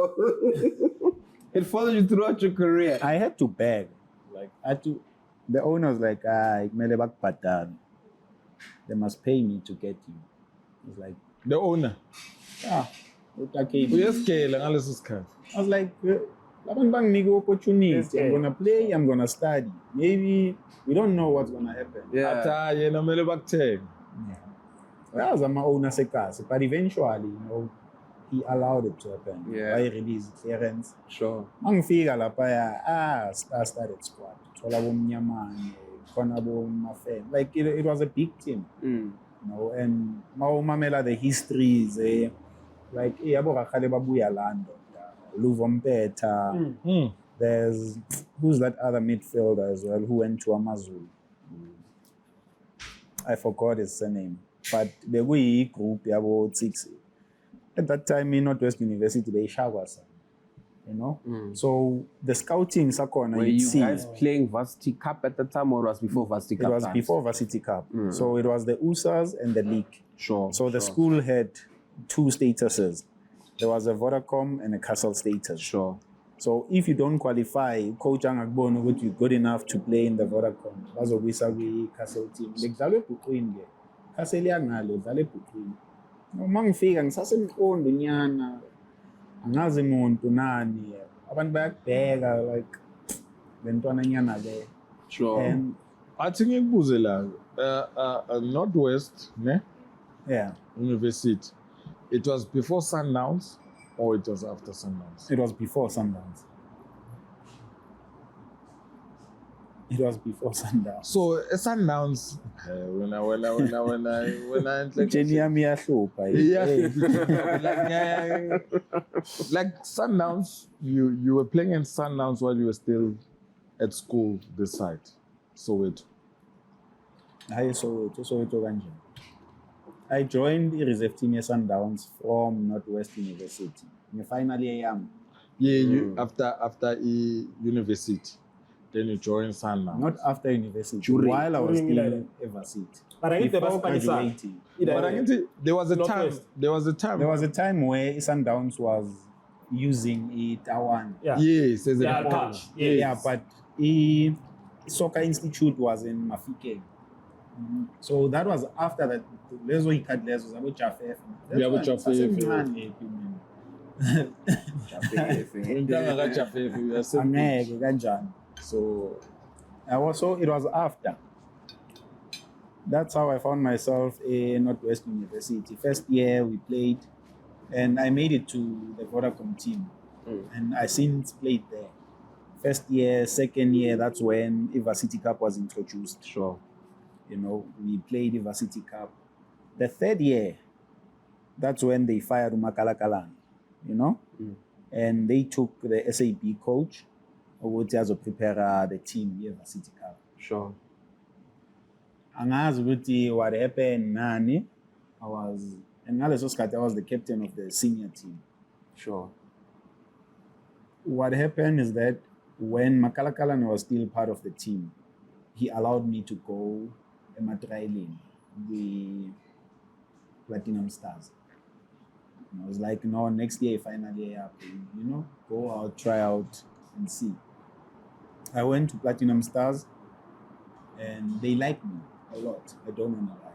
Speaker 2: it followed you throughout your career.
Speaker 1: I had to beg. Like, the owner was like, they must pay me to get you. It's like,
Speaker 5: The owner.
Speaker 1: yeah.
Speaker 5: I
Speaker 1: I was like, opportunity. I'm gonna play, I'm gonna study. Maybe we don't know what's gonna happen.
Speaker 2: Yeah.
Speaker 1: That was my owner sekasi, but eventually, he allowed it to happen.
Speaker 2: Yeah.
Speaker 1: I released clearance.
Speaker 2: Sure.
Speaker 1: Mangifika lapha started squad. Thola bomnyamane, khona bomafem. Like it was a big team. And mawumamela the histories like yabo Rakhale babuya Lando. Luvo Mpeta. There's who's that other midfielder as well who went to AmaZulu. I forgot his surname. But they were a group about 6. At that time in Northwest University, they shawasa. So the scouting sakona.
Speaker 2: Were you guys playing Varsity Cup at the time, or was before Varsity Cup?
Speaker 1: It was before Varsity Cup. So it was the USAs and the league.
Speaker 2: Sure.
Speaker 1: So the school had 2 statuses. There was a Vodacom and a Castle status.
Speaker 2: Sure.
Speaker 1: So if you don't qualify, Coach Angakbono would be good enough to play in the Vodacom. That's what we say we Castle team. Like Zale Pukwin ge. Castle yangalo Zale Pukwin. No mangifika ngisasemqondo nyana. Angazi umuntu nani. Abantu bayakubheka like lentwana nyana le.
Speaker 2: Sure.
Speaker 1: And
Speaker 5: I think ngikubuze la Northwest, ne?
Speaker 1: yeah,
Speaker 5: University. It was before Sundowns or it was after Sundowns?
Speaker 1: it was before Sundowns. It was before Sundowns.
Speaker 5: So Sundowns, when I
Speaker 1: Jenny Amiahlupha.
Speaker 5: like Sundowns, you were playing in Sundowns while you were still at school this side. Soweto.
Speaker 1: Soweto kanjani. I joined the reserve team at Sundowns from Northwest University. Finally, I am.
Speaker 5: Yeah, you after university, then you joined Sundowns.
Speaker 1: Not after university. While I was still at varsity.
Speaker 6: But I need
Speaker 1: Before
Speaker 6: the
Speaker 1: graduating.
Speaker 5: But I can tell there was a time.
Speaker 6: Northwest.
Speaker 5: There was a time.
Speaker 1: There was a time where Sundowns was using it.
Speaker 6: Yeah.
Speaker 5: Yes, as
Speaker 6: Yeah,
Speaker 5: a
Speaker 6: touch.
Speaker 1: Yeah,
Speaker 6: Yes.
Speaker 1: but the Soccer Institute was in Mafike. So that was after that. Lezo ikat lezo zabo Jafef.
Speaker 5: Yeah, but Jafef.
Speaker 1: Angeke kanjani. So it was after. That's how I found myself in Northwest University. First year we played, and I made it to the Vodacom team, and I since played there. First year, second year, that's when Varsity Cup was introduced.
Speaker 2: Sure.
Speaker 1: We played Varsity Cup. The third year, that's when they fired Makalakalan, and they took the SAB coach to prepare the team Varsity Cup.
Speaker 2: Sure.
Speaker 1: Angazi ukuthi what happened nani, I was the captain of the senior team.
Speaker 2: Sure.
Speaker 1: What happened is that when Makalakalan was still part of the team, he allowed me to go trialing the Platinum Stars. And I was like, no, next year, finally, go out, try out, and see. I went to Platinum Stars, and they liked me a lot. I don't want to lie.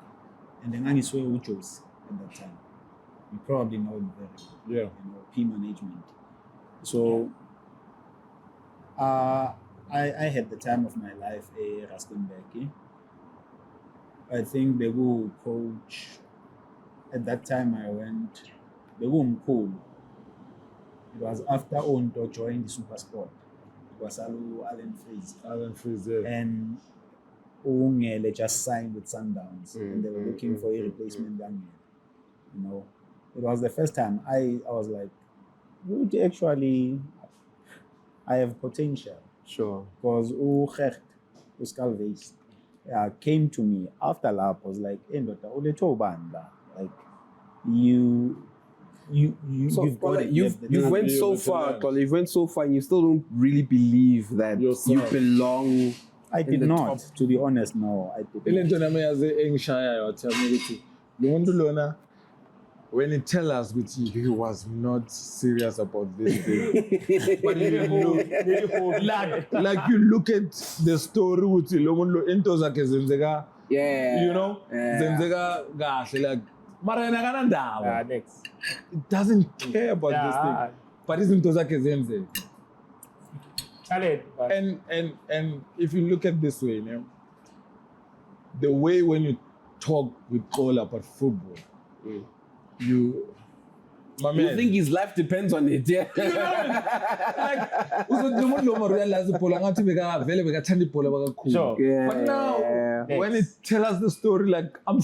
Speaker 1: And then I saw Uchos at that time. You probably know him very well.
Speaker 5: Yeah.
Speaker 1: P management. So I had the time of my life at Rustenburg. I think the good coach, at that time I went, the room cool. It was after Onto joined the Super Sport. It was Alan Freeze.
Speaker 5: Yeah.
Speaker 1: And Ungele just signed with Sundowns. And they were looking for a replacement young man. It was the first time I was like, would actually, I have potential.
Speaker 2: Sure.
Speaker 1: Because Uskalveis came to me after lap, was like, like
Speaker 2: you've went so far, you've went so far, and you still don't really believe that you belong.
Speaker 1: I did not, to be honest. No, I did not.
Speaker 5: When he tell us that he was not serious about this thing, but like you look at the story with into zake zenzeka kahle, like mara yena kana ndaba.
Speaker 6: Next.
Speaker 5: It doesn't care about this thing, but izinto zakhe zenzeka. And if you look at this way, the way when you talk with Xola about football, you
Speaker 2: think his life depends on it, yeah?
Speaker 6: Sure.
Speaker 5: But now, when it tell us the story, I'm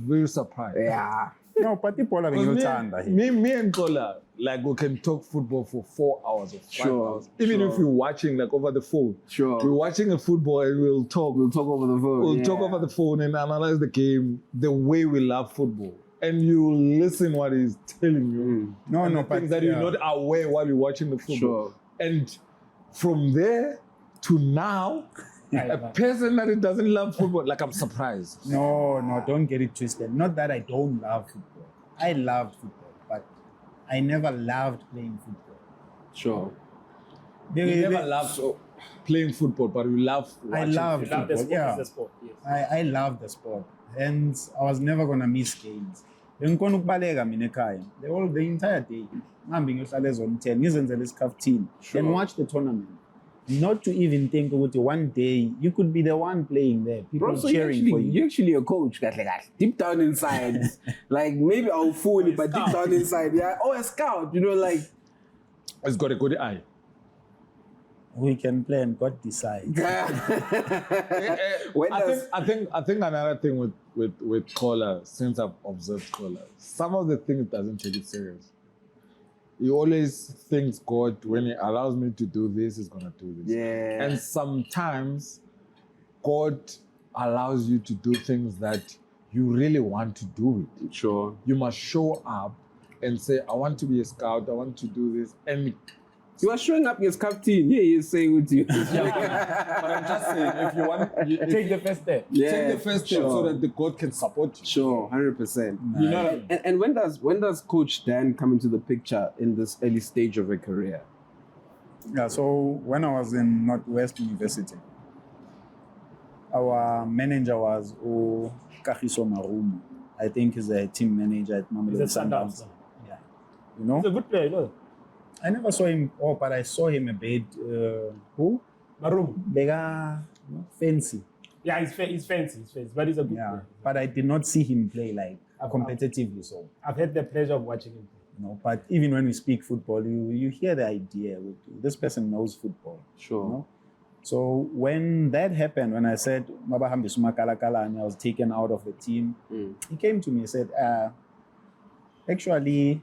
Speaker 5: very surprised.
Speaker 2: Yeah.
Speaker 1: No, but people are
Speaker 5: me and Xola, we can talk football for 4 hours or 5 hours. Even if we're watching over the phone.
Speaker 2: Sure.
Speaker 5: We're watching a football and we'll talk.
Speaker 2: We'll talk over the phone.
Speaker 5: We'll talk over the phone and analyze the game the way we love football. And you listen what he's telling you.
Speaker 1: No,
Speaker 5: things that you're not aware while you're watching the football.
Speaker 2: Sure.
Speaker 5: And from there to now, a person that doesn't love football, I'm surprised.
Speaker 1: No, don't get it twisted. Not that I don't love football. I loved football, but I never loved playing football.
Speaker 2: Sure.
Speaker 5: You never loved playing football, but you love watching football.
Speaker 6: The sport is the sport. Yes.
Speaker 1: I love the sport. And I was never going to miss games. The entire day. I'm being on 10, and watch the tournament. Not to even think about one day you could be the one playing there. People cheering for you.
Speaker 2: You're actually a coach, deep down inside. Like maybe I'll fool it, but deep down inside, yeah. Oh, a scout,
Speaker 5: It's got a good eye.
Speaker 1: We can play and God decide.
Speaker 5: I think another thing with Xola, since I've observed Xola, some of the things doesn't take it serious. He always thinks God, when he allows me to do this, he's gonna do this.
Speaker 2: Yeah.
Speaker 5: And sometimes God allows you to do things that you really want to do it.
Speaker 2: Sure.
Speaker 5: You must show up and say, I want to be a scout, I want to do this. And
Speaker 2: you are showing up your scout team. Yeah, he's saying with you.
Speaker 5: But I'm just saying, if you want,
Speaker 6: take the first step.
Speaker 2: Yeah,
Speaker 5: take the first step so that the God can support you.
Speaker 2: Sure, 100%.
Speaker 5: You know,
Speaker 2: and when does Coach Dan come into the picture in this early stage of a career?
Speaker 1: Yeah, so when I was in Northwest University, our manager was Kagiso Marumo. I think he's a team manager at Mamelodi Sundowns. Yeah,
Speaker 6: He's a good player,
Speaker 1: I never saw him, but I saw him a bit. Who?
Speaker 6: Marum.
Speaker 1: Bega, fancy.
Speaker 6: Yeah, he's fancy, but he's a good player.
Speaker 1: But I did not see him play competitively. So
Speaker 6: I've had the pleasure of watching him play.
Speaker 1: But even when we speak football, you hear the idea. This person knows football.
Speaker 2: Sure.
Speaker 1: So when that happened, when I said Mabahambi Sumakalakala and I was taken out of the team, he came to me and said, actually,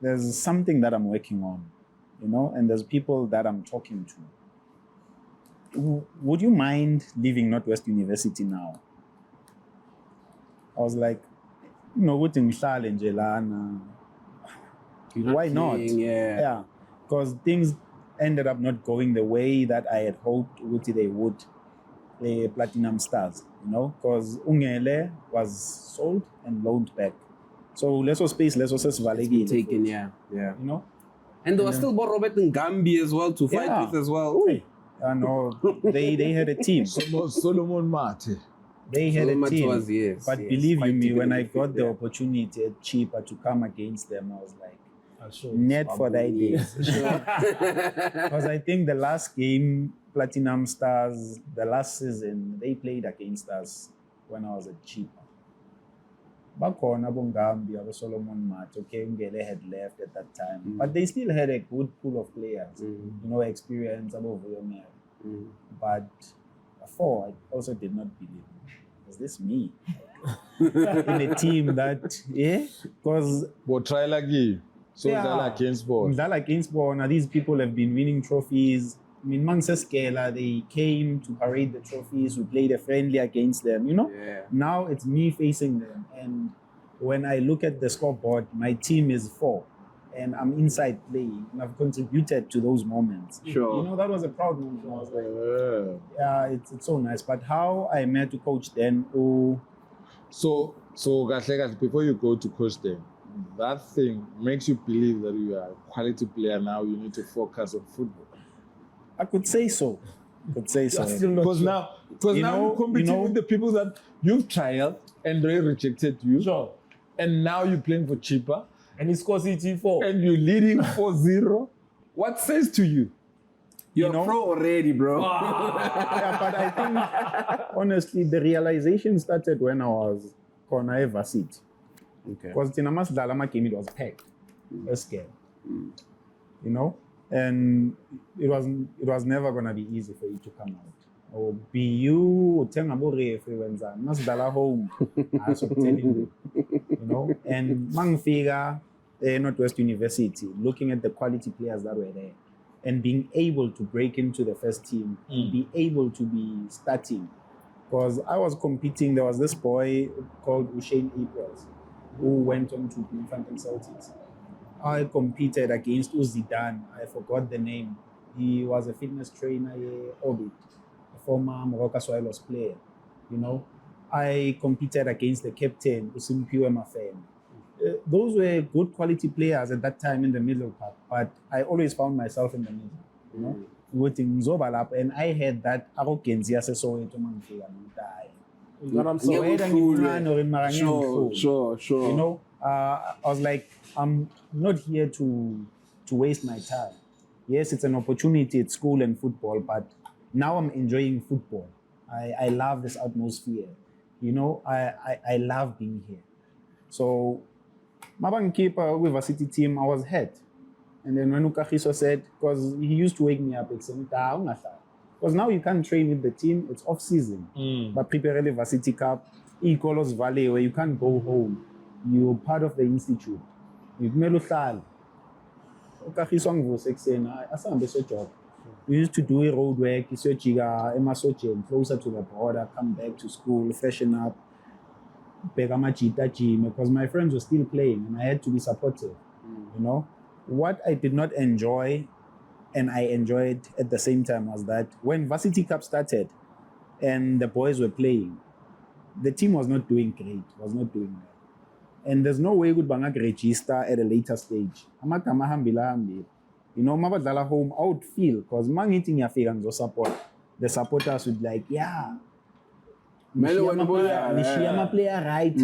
Speaker 1: there's something that I'm working on. you know, and there's people that I'm talking to. Would you mind leaving Northwest University now? I was like, you know, what why not? Yeah, because things ended up not going the way that I had hoped they would. The Platinum Stars, you know, because Ungele was sold and loaned back. So leso space, leso sesivalekile.
Speaker 2: Taken, yeah.
Speaker 1: You know?
Speaker 2: And there was still Robert Ngambi as well to fight with as well. Ooh.
Speaker 1: I know. They had a team.
Speaker 5: Solomon Mate.
Speaker 1: They had a team.
Speaker 2: Was, yes,
Speaker 1: but believe you me, when I got the opportunity at cheaper to come against them, I was like, net for the days. Because I think the last game, Platinum Stars, the last season, they played against us when I was at cheaper. Bakhona Bongambi, Solomon Mat, okay, Ngele had left at that time. But they still had a good pool of players, you know, experience above Yomer. But before, I also did not believe. Is this me? In a team that, because...
Speaker 5: But try like you. So against ball.
Speaker 1: Now these people have been winning trophies. I mean, Manseskela, they came to parade the trophies. We played a friendly against them, you know?
Speaker 2: Yeah.
Speaker 1: Now it's me facing them. And when I look at the scoreboard, my team is 4. And I'm inside playing. And I've contributed to those moments.
Speaker 2: Sure.
Speaker 1: You know, that was a proud moment. I was like, it's so nice. But how I met to coach then,
Speaker 5: So Kahle, before you go to coach them, that thing makes you believe that you are a quality player now. You need to focus on football.
Speaker 1: I could say so.
Speaker 5: Because now you're competing with the people that you've tried and they rejected you.
Speaker 6: Sure.
Speaker 5: And now you're playing for cheaper.
Speaker 6: And he scores ET4.
Speaker 5: And you're leading 4-0. What says to you?
Speaker 2: You're pro already, bro.
Speaker 1: Yeah, but I think, honestly, the realization started when I was Kona Varsity.
Speaker 2: Okay.
Speaker 1: Because Tinamas Dalama game, it was packed. It was scared. You know? And it was never gonna be easy for you to come out. Or be you Tengabore Frewenza, Nasdala home. I was telling you. You know? And Mangfiga, Northwest University, looking at the quality players that were there and being able to break into the first team, be able to be starting. Because I was competing, there was this boy called Usain Aprils who went on to Bloemfontein Celtics. I competed against Zidane. I forgot the name. He was a fitness trainer, Orbit, a former Morocco Swallows player. You know, I competed against the captain, Usimpiwe Mafem. Those were good quality players at that time in the middle part, but I always found myself in the middle. You know, waiting Zobalap, and I had that arrogance. Yes, I saw it.
Speaker 2: Sure.
Speaker 1: You know, I was like, I'm not here to waste my time. Yes, it's an opportunity at school and football, but now I'm enjoying football. I love this atmosphere. You know, I love being here. So, Mabang keeper with varsity team, I was hurt. And then when Ukahiso said, because he used to wake me up, it's because now you can't train with the team, it's off season. But prepare the varsity cup, Ikolos Valley, where you can't go home. You're part of the institute. You used to do a road work, closer to the border, come back to school, freshen up, because my friends were still playing and I had to be supportive. You know, what I did not enjoy and I enjoyed at the same time was that when Varsity Cup started and the boys were playing, the team was not doing great, was not doing well. And there's no way we could register at a later stage. You know, Mabadala home, I would feel, because mangiting your figures or support, the supporters would like, yeah. Nishiyama player right,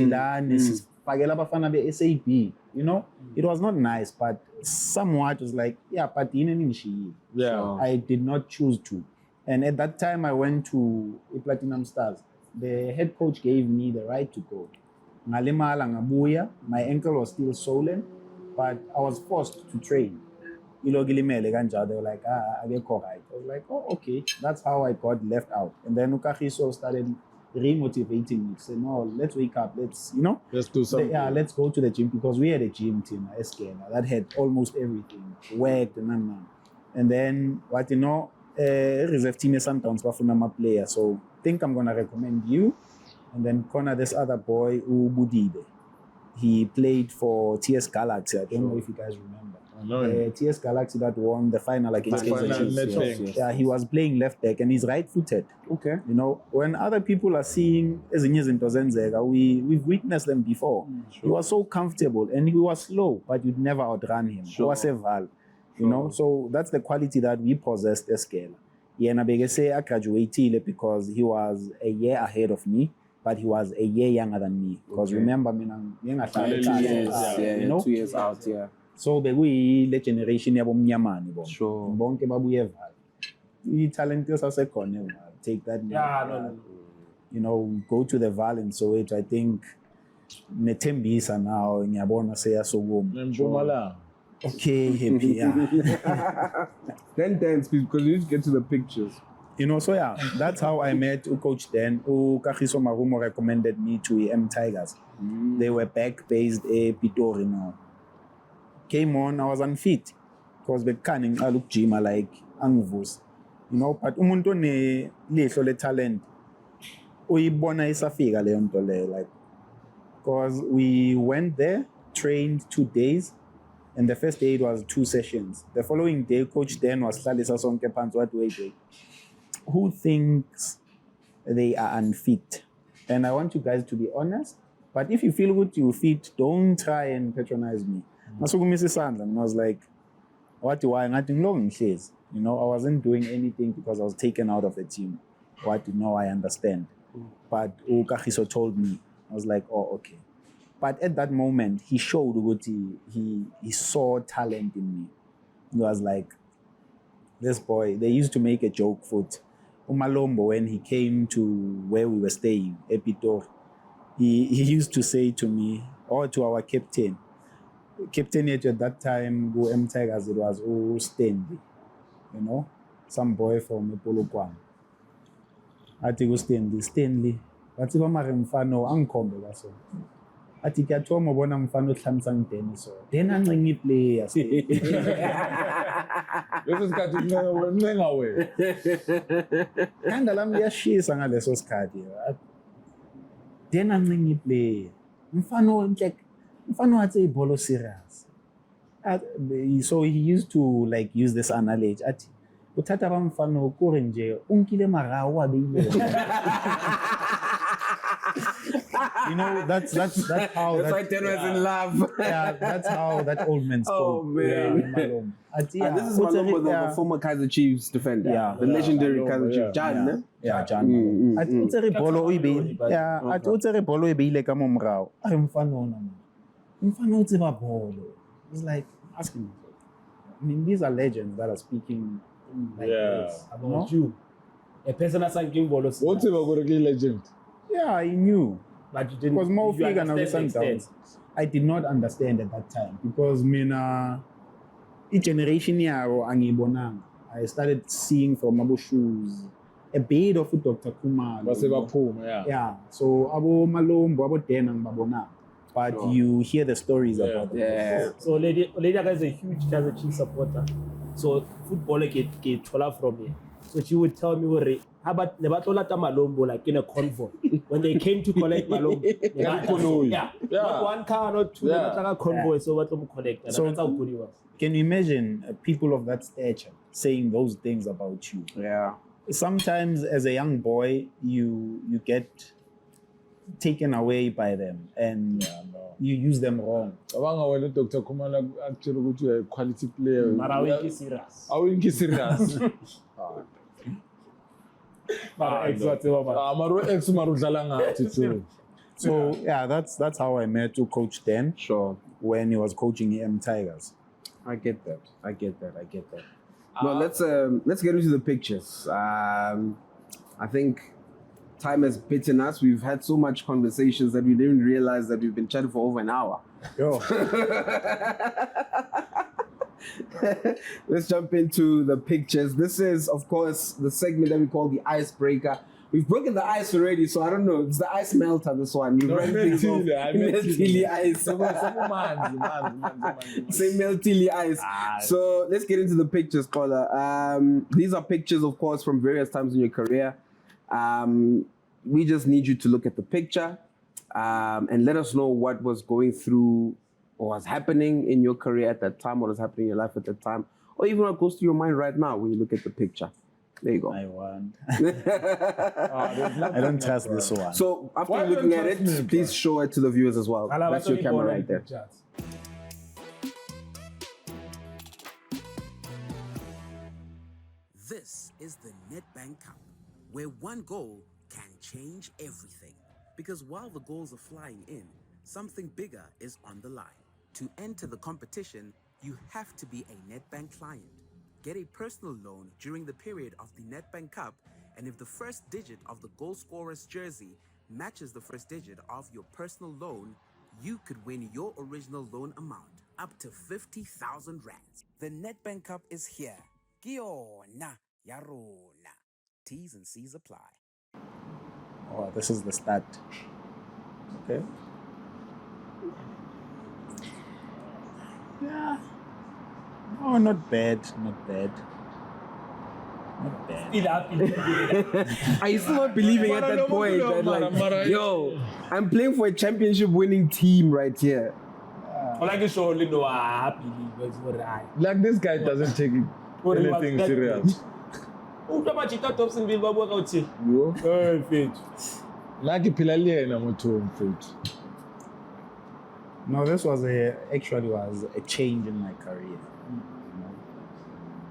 Speaker 1: SAP. You know, it was not nice, but somewhat was like, yeah, but I did not choose to. And at that time, I went to Platinum Stars. The head coach gave me the right to go. My ankle was still swollen, but I was forced to train. They were like, I get right. I was like, oh, okay. That's how I got left out. And then Ukahiso started re-motivating me to say, no, let's wake up, let's, you know,
Speaker 5: Let's do something.
Speaker 1: yeah, let's go to the gym, because we had a gym team, that had almost everything, worked and then what, you know, reserve team is sometimes for my player, so I think I'm gonna recommend you. And then corner this other boy, Ubudibe. He played for TS Galaxy. I don't know if you guys remember.
Speaker 5: I know him.
Speaker 1: TS Galaxy that won the final against
Speaker 5: The final
Speaker 1: Kaizer
Speaker 5: net
Speaker 1: Chiefs.
Speaker 5: bank.
Speaker 1: Yeah, he was playing left back and he's right-footed.
Speaker 2: Okay.
Speaker 1: You know, when other people are seeing ezinye izinto zenzeka, we've witnessed them before. He was so comfortable and he was slow, but you'd never outrun him. He was a val, you know. So that's the quality that we possessed as Skela. Yena begese I graduated because he was a year ahead of me, but he was a year younger than me. Because remember, you know,
Speaker 2: 2 years out, yeah.
Speaker 1: so le generation yabo mnyamani bo.
Speaker 2: Sure.
Speaker 1: Bonke babuye val. I-talent yasekhona take that.
Speaker 6: Yeah, no.
Speaker 1: You know, go to the Val in Soweto. I think Netembisa now ngiyabona seyasokuma.
Speaker 5: Mpumalanga.
Speaker 1: Okay, happy, yeah.
Speaker 2: Then dance, because we need to get to the pictures.
Speaker 1: You know, so yeah, that's how I met Coach Dan. Kagiso Marumo recommended me to M Tigers. They were back based in Pitori now. Came on, I was unfit because the cunning I look gym like angvus. You know, but umuntu ne lehlo le talent. Uyibona isafika leyo nto le, like, because we went there, trained 2 days, and the first day it was 2 sessions. The following day, Coach Dan was Salisa Sonke Pants, wait. Who thinks they are unfit? And I want you guys to be honest, but if you feel good, you're fit, don't try and patronize me. And I was like, what do I? You know, I wasn't doing anything because I was taken out of the team. What, you know, I understand. But Kagiso told me, I was like, oh, okay. But at that moment, he showed what he saw talent in me. He was like, this boy, they used to make a joke foot. Malombo, when he came to where we were staying, Epitor, he used to say to me, or to our captain at that time, go M Tigers, it was Stanley, you know, some boy from Epolokwane. Ati go Stanley. But if I'm a mfano, ankombe kaso. Ati kuyathiwa mabona mfano hlamsang tennis so. Then ancinga players.
Speaker 5: Leso sikhathi uncenga wena.
Speaker 1: Kanda lami liyashisa ngaleso sikhathi. Then ancinga player. Mfano wathi ibhola serious. So he used to like use this analogy. Ati uthatha abamfano kore nje unkile mara wabile. You know, that's how
Speaker 2: That's why Dan was in love.
Speaker 1: Yeah, that's how that old man spoke.
Speaker 2: Oh, man.
Speaker 1: Yeah,
Speaker 2: And this is Malombo, the former Kaizer Chiefs defender.
Speaker 1: Yeah.
Speaker 2: The legendary
Speaker 5: Malombo,
Speaker 2: Kaizer
Speaker 5: yeah.
Speaker 2: Chiefs. John, ne?
Speaker 1: Yeah, John. Ati utsere bolo o ibile. Yeah, ati utsere bolo o ibile ka mo morao. A re mfano na mo. Mfano o tseba bolo. It's like asking me. I mean, these are legends that are speaking like this.
Speaker 6: About you. A person that's like King Bolos.
Speaker 5: What's it about a legend?
Speaker 1: Yeah, I knew.
Speaker 6: But you didn't.
Speaker 1: Because more
Speaker 6: you
Speaker 1: figure now
Speaker 6: understand the
Speaker 1: Sundowns.
Speaker 6: extent.
Speaker 1: I did not understand at that time because mina each generation yaro angibonanga. I started seeing from Abo Shoes a bit of Dr. Kumar.
Speaker 5: Yeah.
Speaker 1: Yeah. So Abo Malombo, Abo Denang Babona. But you hear the stories about them.
Speaker 2: Yeah.
Speaker 6: So Lady is a huge Kaizer Chiefs supporter. So footballer get tola from me. So she would tell me, how about Nebatola Malombo like in a convoy? When they came to collect Malombo, not one car, not two, not a convoy. So what them collect? And
Speaker 1: So-
Speaker 6: that's how good he was.
Speaker 1: Can you imagine people of that stature saying those things about you?
Speaker 2: Yeah.
Speaker 1: Sometimes as a young boy, you get taken away by them and you use them wrong.
Speaker 5: Abanga wena Dr. Kumala actually ukuthi uya quality player.
Speaker 6: Mara awinki serious.
Speaker 5: Awinki serious. Maro ex maro dlala ngathi too.
Speaker 1: So yeah, that's how I met Coach Dan.
Speaker 2: Sure.
Speaker 1: When he was coaching M Tigers.
Speaker 2: I get that. No, let's get into the pictures. I think time has bitten us. We've had so much conversations that we didn't realize that we've been chatting for over an hour.
Speaker 1: Yo.
Speaker 2: Let's jump into the pictures. This is, of course, the segment that we call the icebreaker, We've broken the ice already, so I don't know. It's the ice melter, this one. You ran things off. Meltili ice. Say meltili ice. So let's get into the pictures, Xola. These are pictures, of course, from various times in your career. We just need you to look at the picture and let us know what was going through or was happening in your career at that time, what was happening in your life at that time, or even what goes through your mind right now when you look at the picture. There you go.
Speaker 1: I want. I don't trust this one.
Speaker 2: So after looking at it, please show it to the viewers as well. That's your camera right there.
Speaker 4: This is the Nedbank Cup, where one goal can change everything. Because while the goals are flying in, something bigger is on the line. To enter the competition, you have to be a Nedbank client. Get a personal loan during the period of the Nedbank Cup, and if the first digit of the goal scorer's jersey matches the first digit of your personal loan, you could win your original loan amount up to 50,000 rands. The Nedbank Cup is here. Kiona Yarona. T's and C's apply.
Speaker 1: Oh, this is the start. Okay. Yeah. Oh, not bad. Not bad. Not bad.
Speaker 2: Are you still not believing at that point that, like, yo, I'm playing for a championship winning team right here?
Speaker 5: Like this guy doesn't take it anything serious.
Speaker 1: No, this was actually a change in my career. You know?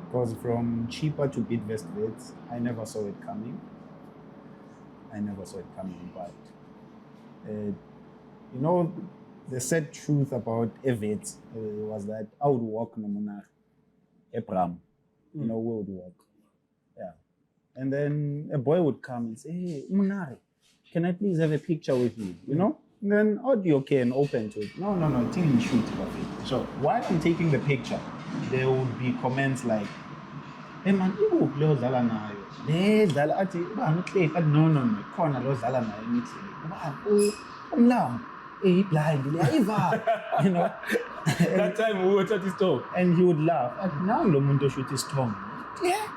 Speaker 1: Because from cheaper to Bidvest Wits, I never saw it coming. But you know, the sad truth about Evit was that I would walk no Munach, Ebram. You know, we would walk. Yeah. And then a boy would come and say, "Hey, Munari, can I please have a picture with you?" You know? And then audio can open to it. No, didn't shoot it. So while I'm taking the picture, there would be comments like, "Hey man, you lo dlala nayo. Le dlala athi ba ngihle but no, khona lo dlala nayo ngithi. Ba umlambo blind you know."
Speaker 5: That time we were at his talk.
Speaker 1: And he would laugh. Now lo muntu shoot his tongue. Yeah.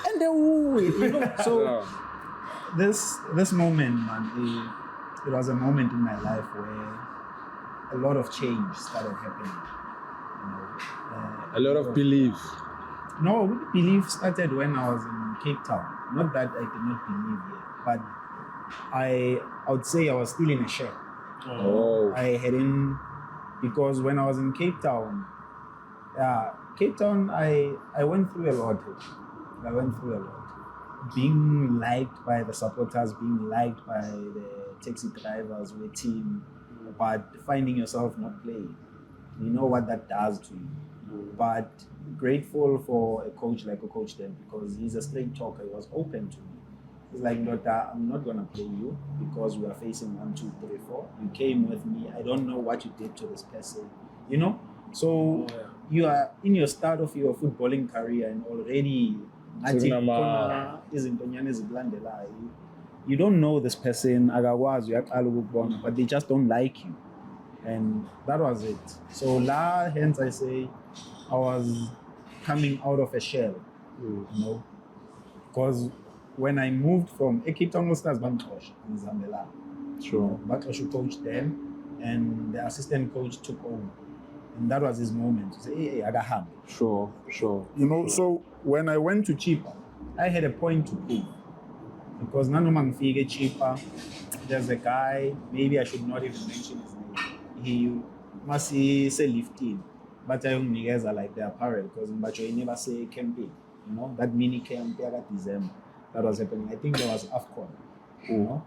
Speaker 1: And then you know, so this moment, man, it was a moment in my life where a lot of change started happening. You know,
Speaker 5: a lot of belief.
Speaker 1: No, belief started when I was in Cape Town. Not that I did not believe yet, but I would say I was still in a shell.
Speaker 5: Oh.
Speaker 1: I hadn't, because when I was in Cape Town, I went through a lot. Being liked by the supporters, being liked by the taxi drivers, with team, but finding yourself not playing. You know what that does to you. But grateful for a coach like a coach then, because he's a straight talker. He was open to me. He's like, "Dota, I'm not gonna play you because we are facing 1, 2, 3, 4. You came with me. I don't know what you did to this person. You know? So you are in your start of your footballing career and already you don't know this person, but they just don't like you. And that was it. So hence I say I was coming out of a shell, you know, because when I moved from Cape Town Stars Bantosh in Zambela, Bantosh coached them, and the assistant coach took over. And that was his moment to say, "Hey, I got him."
Speaker 5: Sure.
Speaker 1: You know, so when I went to cheaper, I had a point to prove. Because Nanomang Fige cheaper, there's a guy, maybe I should not even mention his name. He must say lifting, but I don't guys are like the apparel, because in Bacho he never say camping. You know, that mini camp December. That was happening. I think there was AFCON. You know?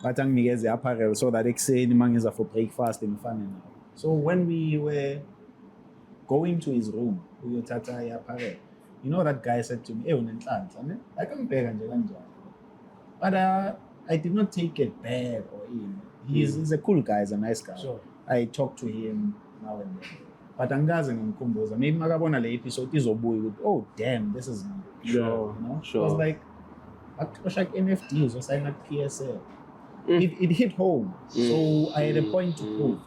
Speaker 1: But I'm the apparel so that they say the man is for breakfast in fun. So when we were going to his room, we were tata apparel. You know, that guy said to me, I can pay Ganja. But I did not take it bad or in. He's a cool guy, he's a nice guy.
Speaker 6: Sure.
Speaker 1: I talk to him now and then. But angazi ngimkhumbuza, maybe magabona le episode izobuya with, oh damn, this is
Speaker 5: sure.
Speaker 1: You know?
Speaker 5: Sure.
Speaker 1: I was like, Like NFTs or sign up PSL. It hit home. So I had a point to prove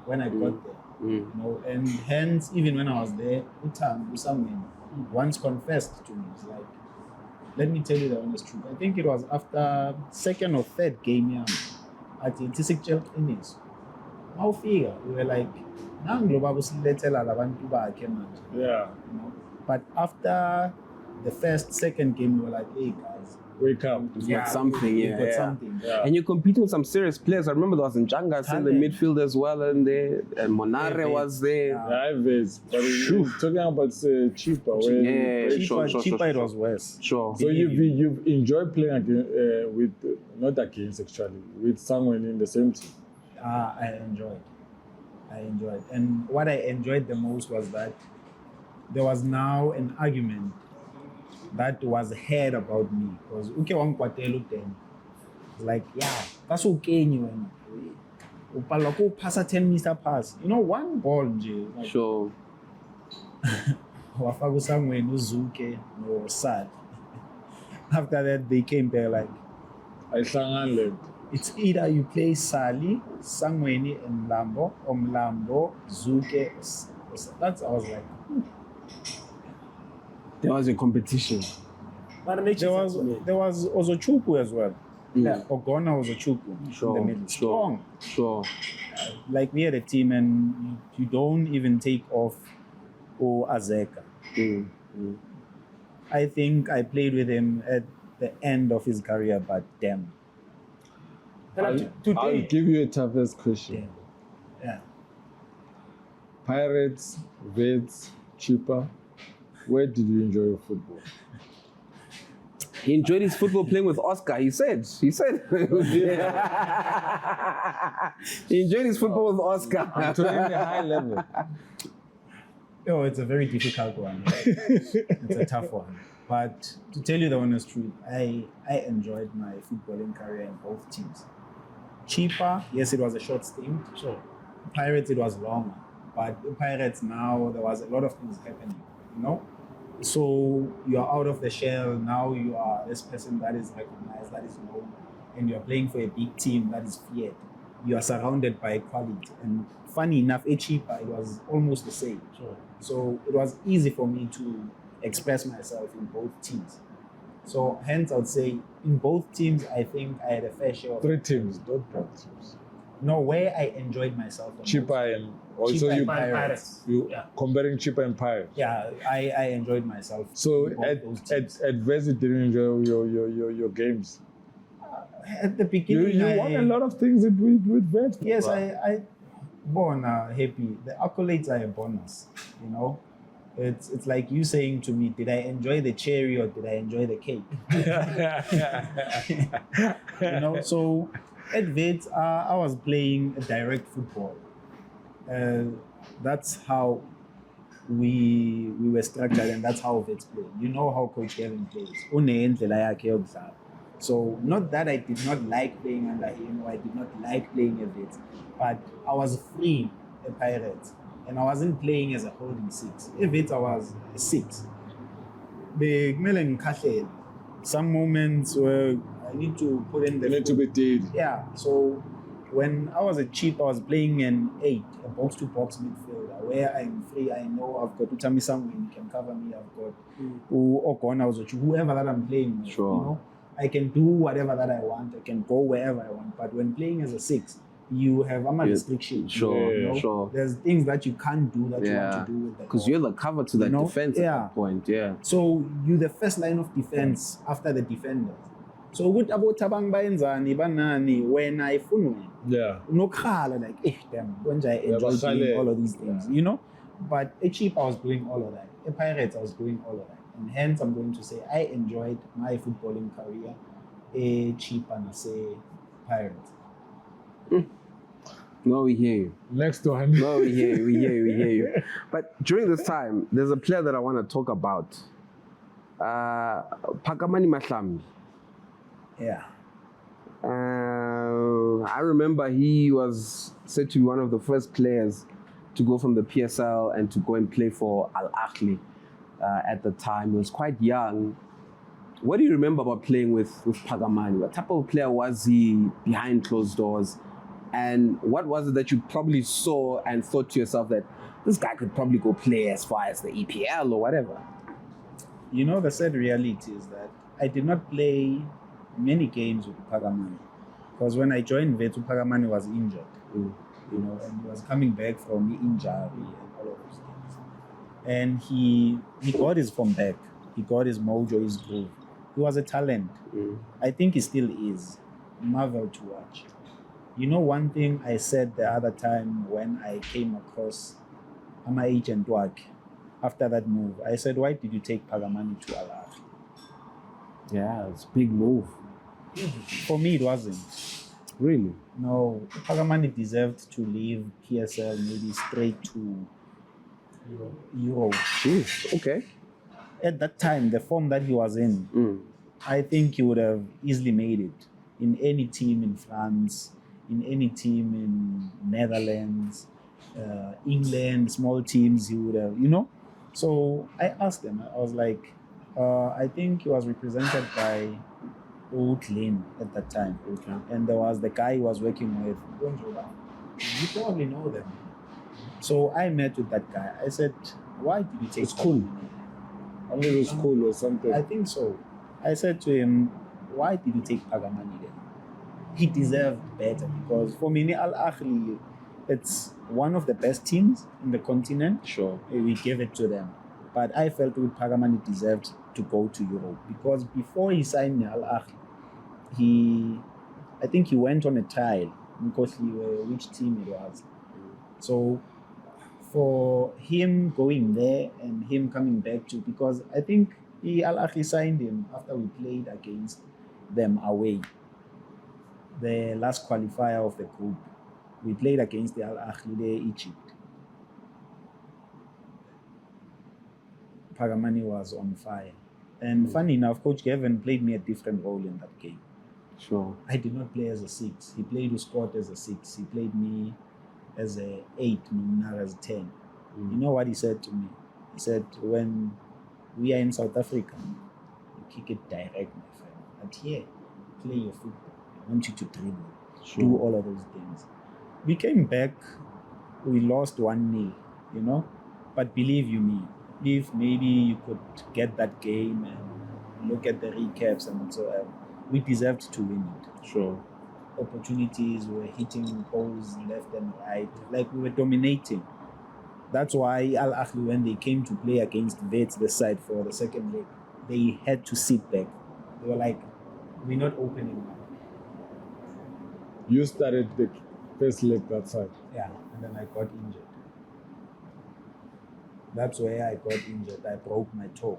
Speaker 1: when I got there. You know, and hence even when I was there, someone once confessed to me. It's like, let me tell you the honest truth. I think it was after second or third game at the iDiski Dine. How figure? We were like, yeah. You know? But after the second game, we were like, hey guys,
Speaker 5: wake up.
Speaker 2: We've got something,
Speaker 1: we've got something.
Speaker 5: Yeah.
Speaker 2: And you're competing with some serious players. I remember there was Njanga in the midfield as well, and there, and Monare was there.
Speaker 5: But he's talking about cheaper.
Speaker 1: Cheaper it was worse.
Speaker 2: Sure.
Speaker 5: So you've enjoyed playing with, not against actually, with someone in the same team?
Speaker 1: I enjoyed. And what I enjoyed the most was that there was now an argument that was heard about me. Because like, yeah, that's okay. You pass a 10-meter pass. You know, one ball, like,
Speaker 2: Sure.
Speaker 1: Wafagu somewhere, no Zuke, no Sad. After that, they came there like, it's either you play Sali, Sangweni, and Mlambo, or Mlambo, Zuke. That's I was like.
Speaker 2: There was a competition.
Speaker 1: There was Ozochukwu as well. Yeah, Ogona Ozochukwu in the middle. Strong.
Speaker 2: Sure.
Speaker 1: Like we had a team, and you don't even take off Azeka. I think I played with him at the end of his career, but damn.
Speaker 5: I'll give you a toughest question.
Speaker 1: Yeah.
Speaker 5: Pirates, Wits, cheaper. Where did you enjoy your football?
Speaker 2: He enjoyed his football playing with Oscar. He said. He enjoyed his football with Oscar.
Speaker 5: I'm talking a high level.
Speaker 1: Oh, it's a very difficult one. It's a tough one. But to tell you the honest truth, I enjoyed my footballing career in both teams. Cheaper, yes, it was a short stint. Sure. Pirates, it was longer. But the Pirates now, there was a lot of things happening, you know? So you're out of the shell, now you are this person that is recognized, that is known, and you're playing for a big team that is feared. You are surrounded by quality. And funny enough, cheaper, it was almost the same. Sure. So it was easy for me to express myself in both teams. So hence I would say in both teams, I think I had a fair share of
Speaker 5: 3 teams, not both teams.
Speaker 1: No, where I enjoyed myself.
Speaker 5: Cheaper and also
Speaker 1: Cheaper
Speaker 5: you
Speaker 1: and Pirates.
Speaker 5: Comparing cheaper and Pirates.
Speaker 1: Yeah, I enjoyed myself.
Speaker 5: So
Speaker 1: in both those teams.
Speaker 5: at West, you didn't enjoy your games.
Speaker 1: At the beginning,
Speaker 5: You won a lot of things with West.
Speaker 1: Yes, I born happy. The accolades are a bonus, you know. It's like you saying to me, did I enjoy the cherry or did I enjoy the cake? You know, so at Wits, I was playing direct football. That's how we were structured, and that's how Wits played. You know how Coach Kevin plays. So not that I did not like playing under him or I did not like playing at Wits, but I was free at Pirates. And I wasn't playing as a holding 6. If it I was a 6. Some moments where I need to put in the...
Speaker 5: You need to be dead.
Speaker 1: Yeah. So when I was a cheap, I was playing an 8, a box-to-box midfielder, where I'm free. I know I've got Utami Sangweni, he can cover me. I've got Okona, whoever that I'm playing with.
Speaker 2: Sure.
Speaker 1: You know, I can do whatever that I want. I can go wherever I want. But when playing as a 6, you have restrictions.
Speaker 2: Sure,
Speaker 1: you know?
Speaker 2: sure.
Speaker 1: There's things that you can't do that you want to do with the
Speaker 2: because
Speaker 1: ball.
Speaker 2: you're the cover to that defense at that point. Yeah.
Speaker 1: So you're the first line of defense after the defenders. So ukuthi abotabang bayenzani banani when I funwe.
Speaker 5: Yeah.
Speaker 1: Nokhala like damn when I enjoy doing all of these things, you know? But at Cheap I was doing all of that. At Pirates I was doing all of that. And hence I'm going to say I enjoyed my footballing career at Cheap and I say Pirates.
Speaker 2: No, we hear you.
Speaker 5: Next one.
Speaker 2: No, we hear you. But during this time, there's a player that I want to talk about. Pakamani Mahlambi.
Speaker 1: Yeah.
Speaker 2: I remember he was said to be one of the first players to go from the PSL and to go and play for Al Ahly at the time. He was quite young. What do you remember about playing with Phakamani? What type of player was he behind closed doors? And what was it that you probably saw and thought to yourself that this guy could probably go play as far as the EPL or whatever?
Speaker 1: You know, the sad reality is that I did not play many games with Phakamani. Because when I joined Wits, Phakamani was injured. You know, and he was coming back from injury and all of those things. And he got his form back. He got his mojo, his groove. He was a talent. I think he still is. Marvel to watch. You know, one thing I said the other time when I came across my agent work after that move, I said, why did you take Phakamani to Al Ahly?
Speaker 2: Yeah, it's a big move.
Speaker 1: For me, it wasn't.
Speaker 2: Really?
Speaker 1: No, Phakamani deserved to leave PSL maybe straight to Europe.
Speaker 2: Jeez, okay.
Speaker 1: At that time, the form that he was in, I think he would have easily made it in any team in France, in any team in Netherlands, England, small teams, he would have, you know. So I asked him, I was like, I think he was represented by Lynn at that time. Okay. And there was the guy he was working with, you probably know them. So I met with that guy. I said, why did you take
Speaker 5: school? Only the school or something.
Speaker 1: I think so. I said to him, why did you take Phakamani then? He deserved better because for me, Al Ahly, it's one of the best teams in the continent.
Speaker 2: Sure.
Speaker 1: We gave it to them. But I felt with Phakamani deserved to go to Europe because before he signed Al Ahly, I think he went on a trial because which team it was. So for him going there and him coming back to, because I think Al Ahly signed him after we played against them away. The last qualifier of the group. We played against the Al Ahly there, Egypt. Phakamani was on fire. And funny enough, Coach Gavin played me a different role in that game.
Speaker 2: Sure.
Speaker 1: I did not play as a 6. He played with Scott as a 6. He played me as a 8, Mumnar as a 10. You know what he said to me? He said, when we are in South Africa, you kick it direct, my friend. But here, play your football. I want you to dribble.
Speaker 2: Sure.
Speaker 1: Do all of those things. We came back, we lost 1-0, you know? But believe you me, if maybe you could get that game and look at the recaps and whatsoever, we deserved to win it.
Speaker 2: Sure.
Speaker 1: Opportunities, we were hitting goals left and right, like we were dominating. That's why Al Ahly, when they came to play against Wits, the side for the second leg, they had to sit back. They were like, we're not opening now.
Speaker 5: You started the first leg that side.
Speaker 1: Yeah, and then I got injured. That's where I got injured. I broke my toe.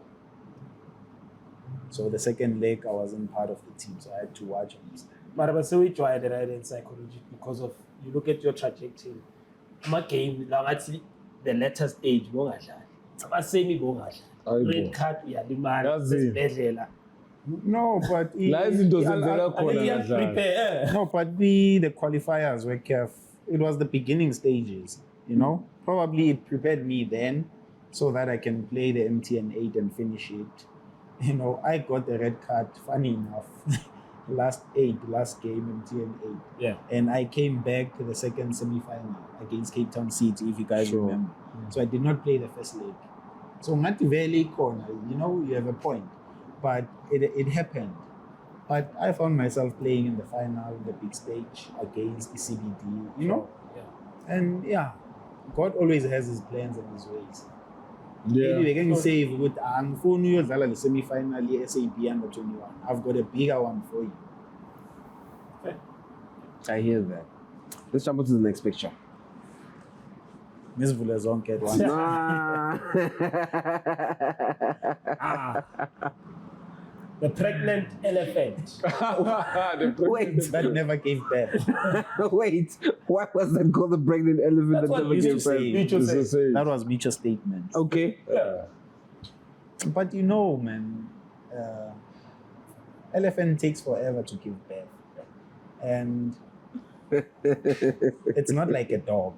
Speaker 1: So the second leg, I wasn't part of the team, so I had to watch on this.
Speaker 6: But so we tried the right in psychology because of, you look at your trajectory. My game, the latter stage, it's a semi red card, yeah, the man,
Speaker 1: no, but no, but the qualifiers were careful. It was the beginning stages, you know. Probably it prepared me then so that I can play the MTN 8 and finish it. You know, I got the red card, funny enough, last game, MTN 8.
Speaker 6: Yeah.
Speaker 1: And I came back to the second semi-final against Cape Town City, if you guys remember. So I did not play the first leg. So Mativeli corner, you know, you have a point. But it happened. But I found myself playing in the final, the big stage against the CBD, you know?
Speaker 6: Yeah.
Speaker 1: And yeah, God always has his plans and his ways.
Speaker 5: Yeah.
Speaker 1: Maybe we can say, with the semi-final SAB under 21, I've got a bigger one for you.
Speaker 2: I hear that. Let's jump into the next picture.
Speaker 1: Miss Vulazon get one.
Speaker 6: The pregnant elephant.
Speaker 2: Wait.
Speaker 1: That never gave birth.
Speaker 2: Wait. Why was that called the pregnant elephant
Speaker 6: That's
Speaker 2: that
Speaker 6: what
Speaker 2: never
Speaker 6: you
Speaker 2: gave
Speaker 6: used to
Speaker 2: birth?
Speaker 6: say.
Speaker 1: That was mutual statement.
Speaker 2: Okay.
Speaker 1: But you know, man, elephant takes forever to give birth. And it's not like a dog.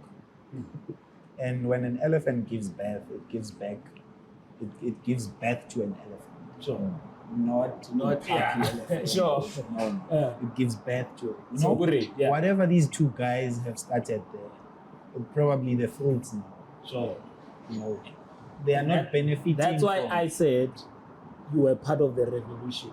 Speaker 1: And when an elephant gives birth, it gives birth to an elephant.
Speaker 6: Sure.
Speaker 1: not
Speaker 6: yeah. Sure.
Speaker 1: No. It gives birth to
Speaker 6: So great, yeah.
Speaker 1: whatever these two guys have started there, probably the fruits now.
Speaker 6: Sure.
Speaker 1: They are not benefiting.
Speaker 6: That's why
Speaker 1: from,
Speaker 6: I said you were part of the revolution.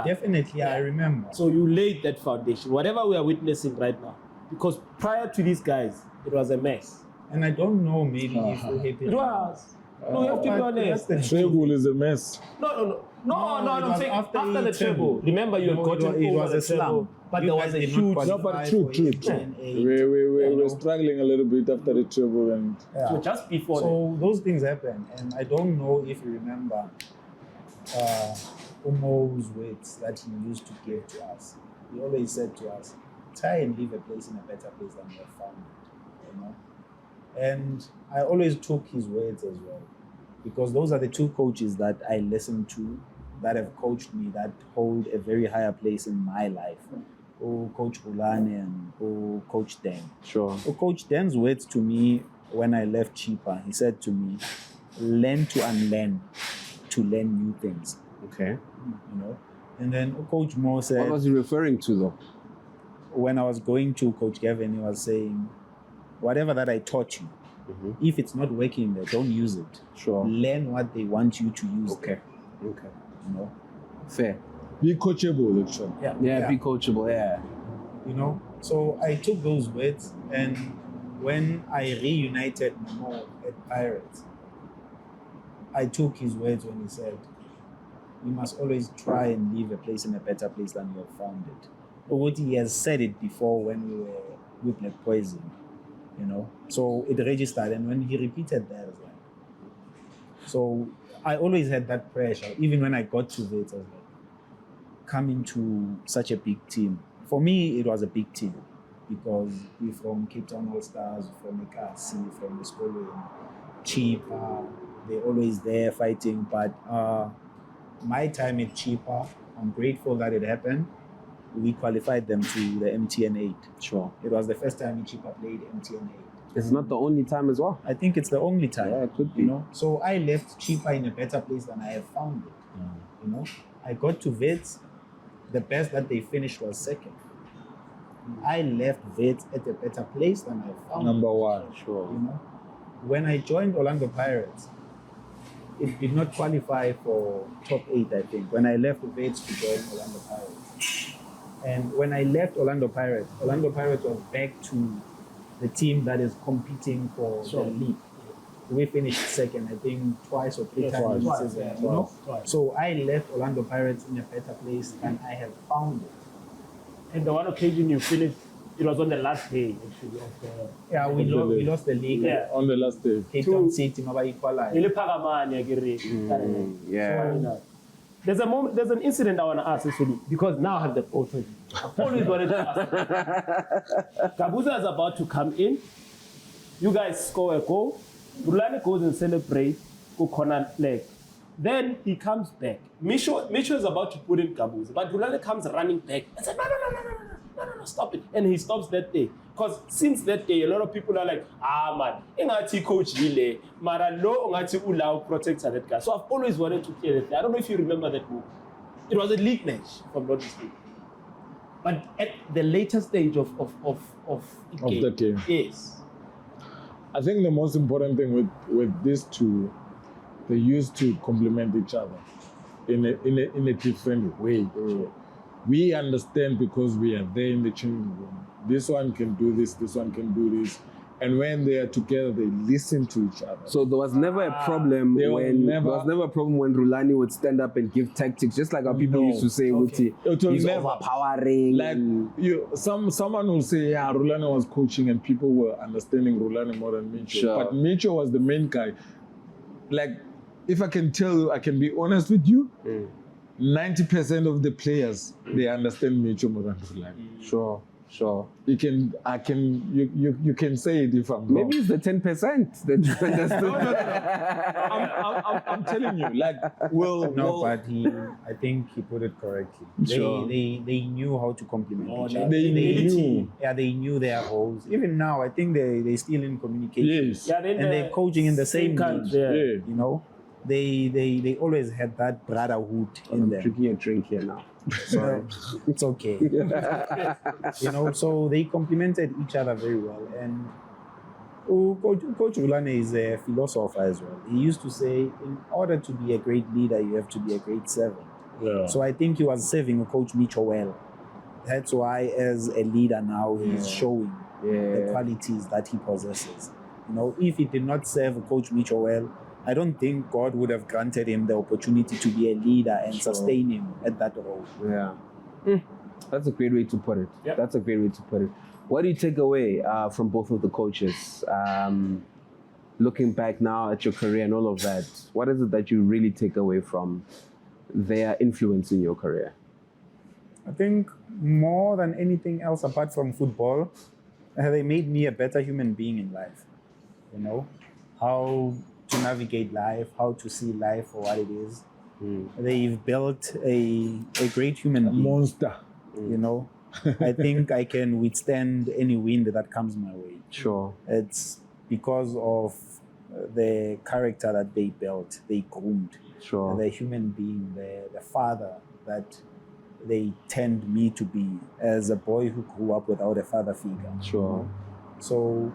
Speaker 1: Definitely, I remember.
Speaker 6: So you laid that foundation. Whatever we are witnessing right now, because prior to these guys, it was a mess.
Speaker 1: And I don't know, maybe if we're happy.
Speaker 6: It was. No, you have to be honest.
Speaker 5: Treble is a mess.
Speaker 6: No,
Speaker 1: it
Speaker 6: I'm
Speaker 1: was
Speaker 6: saying
Speaker 1: after
Speaker 6: after
Speaker 1: the
Speaker 6: the treble. Remember, you had gotten
Speaker 1: it
Speaker 6: over
Speaker 1: was
Speaker 6: the
Speaker 1: a slump.
Speaker 6: treble, but
Speaker 1: You
Speaker 6: there was
Speaker 1: guys
Speaker 6: a
Speaker 1: did not
Speaker 6: huge.
Speaker 5: No, but
Speaker 1: qualify
Speaker 5: true.
Speaker 1: for 8.
Speaker 5: We were struggling a little bit after the treble, and
Speaker 6: So just before
Speaker 1: So those things happen, and I don't know if you remember Umo's words that he used to give to us. He always said to us, try and leave a place in a better place than you have found it, And I always took his words as well, because those are the two coaches that I listen to, that have coached me, that hold a very higher place in my life. Coach Rulane and Coach Dan.
Speaker 2: Sure.
Speaker 1: So Coach Dan's words to me when I left Cheaper, he said to me, learn to unlearn, to learn new things.
Speaker 2: Okay.
Speaker 1: And then Coach Mo said,
Speaker 2: What was he referring to though?
Speaker 1: when I was going to Coach Gavin, he was saying, whatever that I taught you, if it's not working there, don't use it.
Speaker 2: Sure.
Speaker 1: Learn what they want you to use.
Speaker 2: Okay.
Speaker 1: Fair.
Speaker 5: be coachable, actually.
Speaker 2: Yeah, be coachable, yeah.
Speaker 1: So I took those words, and when I reunited Mo at Pirates, I took his words when he said, you must always try and leave a place in a better place than you have found it. But what he has said it before when we were with Black Poison, So it registered, and when he repeated that, I was like, so I always had that pressure. Even when I got to Wits, I was like, coming to such a big team. For me, it was a big team because we're from Cape Town All Stars, from Ekasi, from the school, Cheap. They're always there fighting. But my time at Cheaper, I'm grateful that it happened. We qualified them to the MTN 8.
Speaker 2: Sure.
Speaker 1: It was the first time Cheaper played MTN 8.
Speaker 2: It's not the only time as well.
Speaker 1: I think it's the only time.
Speaker 2: Yeah, it could be.
Speaker 1: So I left Cheaper in a better place than I have found it. I got to Wits. The best that they finished was second. I left Wits at a better place than I found
Speaker 5: Number
Speaker 1: it.
Speaker 5: one.
Speaker 2: Sure.
Speaker 1: When I joined Orlando Pirates, it did not qualify for top 8, I think, when I left Wits to join Orlando Pirates. And when I left Orlando Pirates was back to the team that is competing for the league. We finished second, I think, twice or three times this season.
Speaker 6: Twice.
Speaker 1: So I left Orlando Pirates in a better place than I have found it.
Speaker 6: And the one occasion you finished, it was on the last day, actually.
Speaker 1: We lost the league.
Speaker 6: Yeah.
Speaker 5: On the last day.
Speaker 1: Cape Town City, nobody equalized.
Speaker 2: Yeah.
Speaker 6: There's an incident I want to ask actually, because now I have the photo. I've always wanted to ask. Kabuza is about to come in. You guys score a goal. Rulani goes and celebrates. Go corner leg. Then he comes back. Micho is about to put in Kabuza, but Rulani comes running back and said, no, stop it. And he stops that day. Because since that day, a lot of people are like, man, ingati coach Lile, mara no ingati Ulau protects that guy. So I've always wanted to hear that. I don't know if you remember that move. It was a league match, from not mistaken. But at the later stage of
Speaker 5: the game.
Speaker 6: Yes.
Speaker 5: I think the most important thing with these two, they used to complement each other in a different way. We understand because we are there in the changing room. This one can do this one can do this. And when they are together, they listen to each other.
Speaker 2: So there was never a problem there was never a problem when Rulani would stand up and give tactics, just like how people used to say, he's overpowering.
Speaker 5: Like someone will say, yeah, Rulani was coaching and people were understanding Rulani more than Micho.
Speaker 2: Sure.
Speaker 5: But Micho was the main guy. Like, if I can tell you, I can be honest with you, 90% of the players, they understand Micho more than Rulani.
Speaker 2: Sure.
Speaker 5: You can say it if I'm wrong.
Speaker 2: Maybe it's the 10% that you understood.
Speaker 5: I'm telling you, like,
Speaker 1: but I think he put it correctly.
Speaker 2: Sure.
Speaker 1: They knew how to complement each other.
Speaker 5: They knew.
Speaker 1: Yeah, they knew their roles. Even now, I think they still in communication.
Speaker 5: Yes.
Speaker 6: Yeah,
Speaker 1: and they're coaching in the same league.
Speaker 6: Yeah.
Speaker 1: You know, they always had that brotherhood in
Speaker 2: I'm
Speaker 1: them.
Speaker 2: drinking a drink here now.
Speaker 1: Sorry, it's okay. So they complemented each other very well. And Coach Ulane is a philosopher as well. He used to say, in order to be a great leader, you have to be a great servant.
Speaker 5: Yeah.
Speaker 1: So I think he was serving Coach Mitchell well. That's why, as a leader now, he's showing the qualities that he possesses. If he did not serve Coach Mitchell well, I don't think God would have granted him the opportunity to be a leader and sustain him at that role.
Speaker 2: Yeah. That's a great way to put it.
Speaker 6: Yep.
Speaker 2: That's a great way to put it. What do you take away from both of the coaches? Looking back now at your career and all of that, what is it that you really take away from their influence in your career?
Speaker 1: I think more than anything else apart from football, they made me a better human being in life. How to navigate life, how to see life for what it is. They've built a great human being.
Speaker 5: Monster.
Speaker 1: I think I can withstand any wind that comes my way.
Speaker 2: Sure.
Speaker 1: It's because of the character that they built, they groomed.
Speaker 2: Sure.
Speaker 1: The human being, the father that they turned me to be as a boy who grew up without a father figure.
Speaker 2: Sure.
Speaker 1: So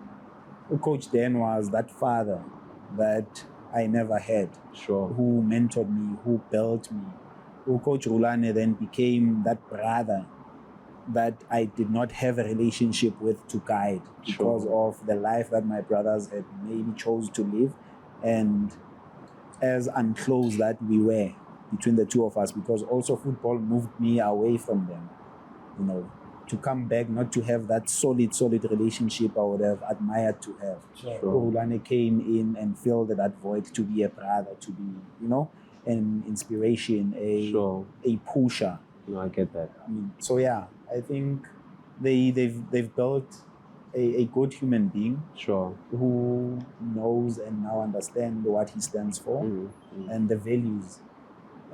Speaker 1: Coach Dan was that father that I never had,
Speaker 2: Sure.
Speaker 1: who mentored me, who built me. Coach Rulane then became that brother that I did not have a relationship with to guide because of the life that my brothers had maybe chose to live, and as unclose that we were between the two of us, because also football moved me away from them. To come back, not to have that solid relationship I would have admired to have.
Speaker 6: Sure.
Speaker 1: Rulane came in and filled that void, to be a brother, to be, an inspiration, a pusher.
Speaker 2: No, I get that.
Speaker 1: So yeah, I think they've built a good human being.
Speaker 2: Sure.
Speaker 1: Who knows and now understands what he stands for, and the values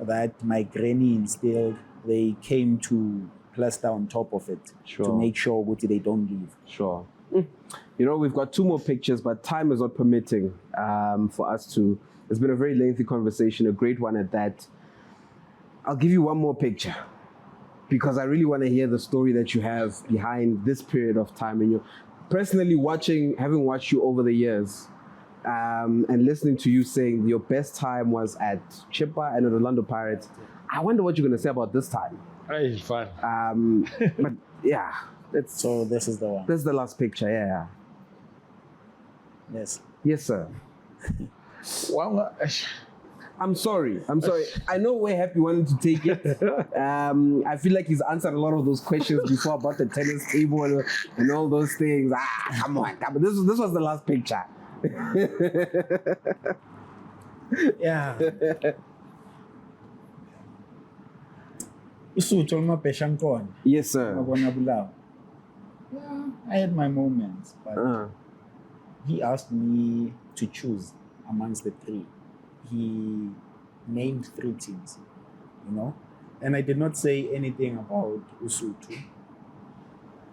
Speaker 1: that my granny instilled. They came to plaster on top of it to make sure they don't leave.
Speaker 2: Sure. We've got 2 more pictures, but time is not permitting for us to. It's been a very lengthy conversation, a great one at that. I'll give you one more picture because I really want to hear the story that you have behind this period of time. And you personally having watched you over the years, and listening to you saying your best time was at Chippa and at Orlando Pirates. I wonder what you're going to say about this time.
Speaker 5: It's fun.
Speaker 2: But yeah,
Speaker 1: so this is the one.
Speaker 2: This is the last picture. Yeah.
Speaker 1: Yes.
Speaker 2: Yes, sir.
Speaker 5: Well,
Speaker 2: I'm sorry. I know where Happy wanted to take it. I feel like he's answered a lot of those questions before about the tennis table and all those things. Come on. This was the last picture.
Speaker 1: Yeah.
Speaker 2: Yes, sir.
Speaker 1: Yeah, I had my moments, but he asked me to choose amongst the 3. He named 3 teams, and I did not say anything about Usutu.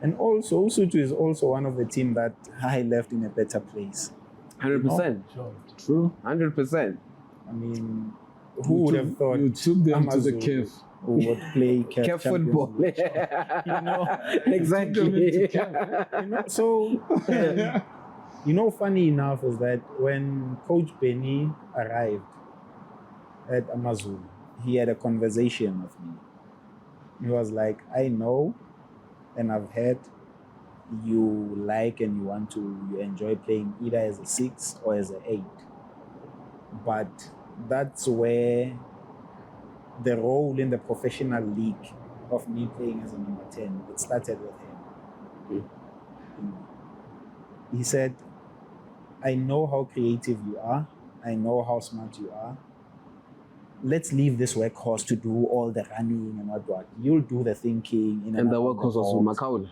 Speaker 1: And also, Usutu is also one of the teams that I left in a better place.
Speaker 2: 100%.
Speaker 6: Sure.
Speaker 5: true.
Speaker 2: 100%.
Speaker 1: I mean, who would have thought
Speaker 5: You took them to the
Speaker 1: AmaZulu
Speaker 5: cave.
Speaker 1: who would play
Speaker 2: Kev football.
Speaker 5: Exactly.
Speaker 1: So, funny enough is that when Coach Benny arrived at AmaZulu, he had a conversation with me. He was like, I know and I've heard you like and you enjoy playing either as a 6 or as an 8. But that's where the role in the professional league of me playing as a number 10, it started with him. He said, I know how creative you are. I know how smart you are. Let's leave this workhorse to do all the running and what. You'll do the thinking.
Speaker 2: And the workhorse was Makaula?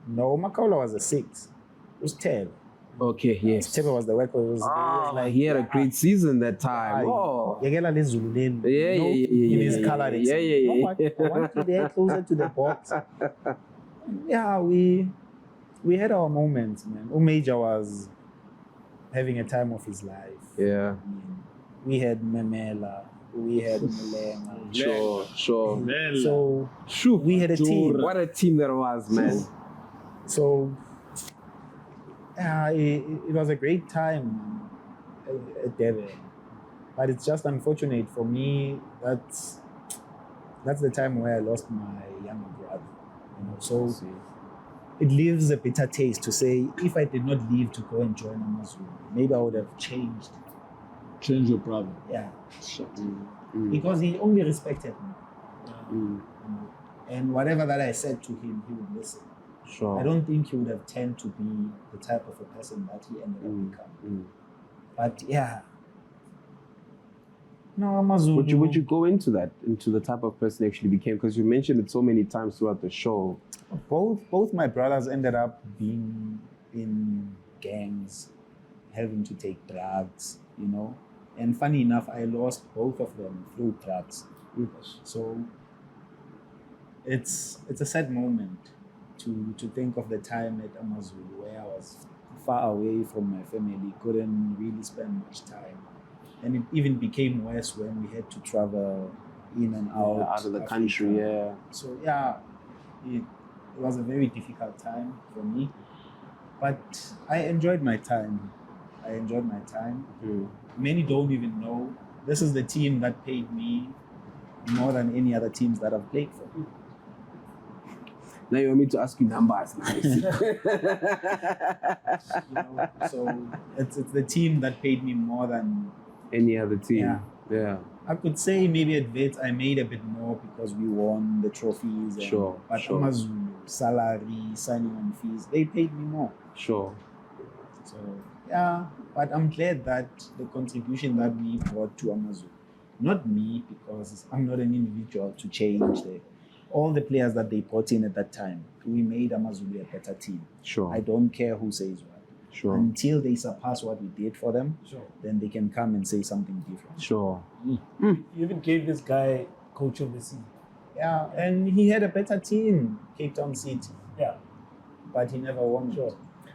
Speaker 1: No, Makaula was a 6. It was Ted.
Speaker 2: Okay, yes.
Speaker 1: Ted was the workhorse.
Speaker 2: He had a great season that time. In
Speaker 1: his color. I want you there closer to the box. Yeah, we had our moments, man. Umeja was having a time of his life.
Speaker 2: Yeah.
Speaker 1: I mean, we had Memela, we had Mulenga.
Speaker 2: Sure.
Speaker 1: So
Speaker 2: Shoo.
Speaker 1: we had a team.
Speaker 2: What a team that was, man.
Speaker 1: So it was a great time at Devon. But it's just unfortunate for me. That's the time where I lost my younger brother. So it leaves a bitter taste to say, if I did not leave to go and join AmaZulu, maybe I would have changed.
Speaker 5: Change your brother.
Speaker 1: Yeah. Because he only respected me. And whatever that I said to him, he would listen.
Speaker 2: Sure.
Speaker 1: I don't think he would have tended to be the type of a person that he ended up becoming. But yeah. No, AmaZulu.
Speaker 2: Would you go into the type of person he actually became? Because you mentioned it so many times throughout the show.
Speaker 1: Both my brothers ended up being in gangs, having to take drugs, And funny enough, I lost both of them through drugs. So it's a sad moment to think of the time at AmaZulu where I was far away from my family, couldn't really spend much time. And it even became worse when we had to travel in and out
Speaker 2: of the
Speaker 1: Africa.
Speaker 2: country, yeah.
Speaker 1: So yeah, it was a very difficult time for me. But I enjoyed my time. Many don't even know. This is the team that paid me more than any other teams that I've played for.
Speaker 2: Now you want me to ask you numbers. Nice.
Speaker 1: So it's the team that paid me more than
Speaker 2: any other team. Yeah.
Speaker 1: I could say maybe at Wits I made a bit more because we won the trophies. But AmaZulu, salary, signing on fees, they paid me more.
Speaker 2: Sure.
Speaker 1: So yeah, but I'm glad that the contribution that we brought to AmaZulu, not me because I'm not an individual to change all the players that they brought in at that time, we made AmaZulu a better team.
Speaker 2: Sure.
Speaker 1: I don't care who says what.
Speaker 2: Sure.
Speaker 1: Until they surpass what we did for them, then they can come and say something different.
Speaker 2: Sure.
Speaker 6: You even gave this guy coach of the season.
Speaker 1: Yeah, and he had a better team, Cape Town City.
Speaker 6: Yeah.
Speaker 1: But he never won.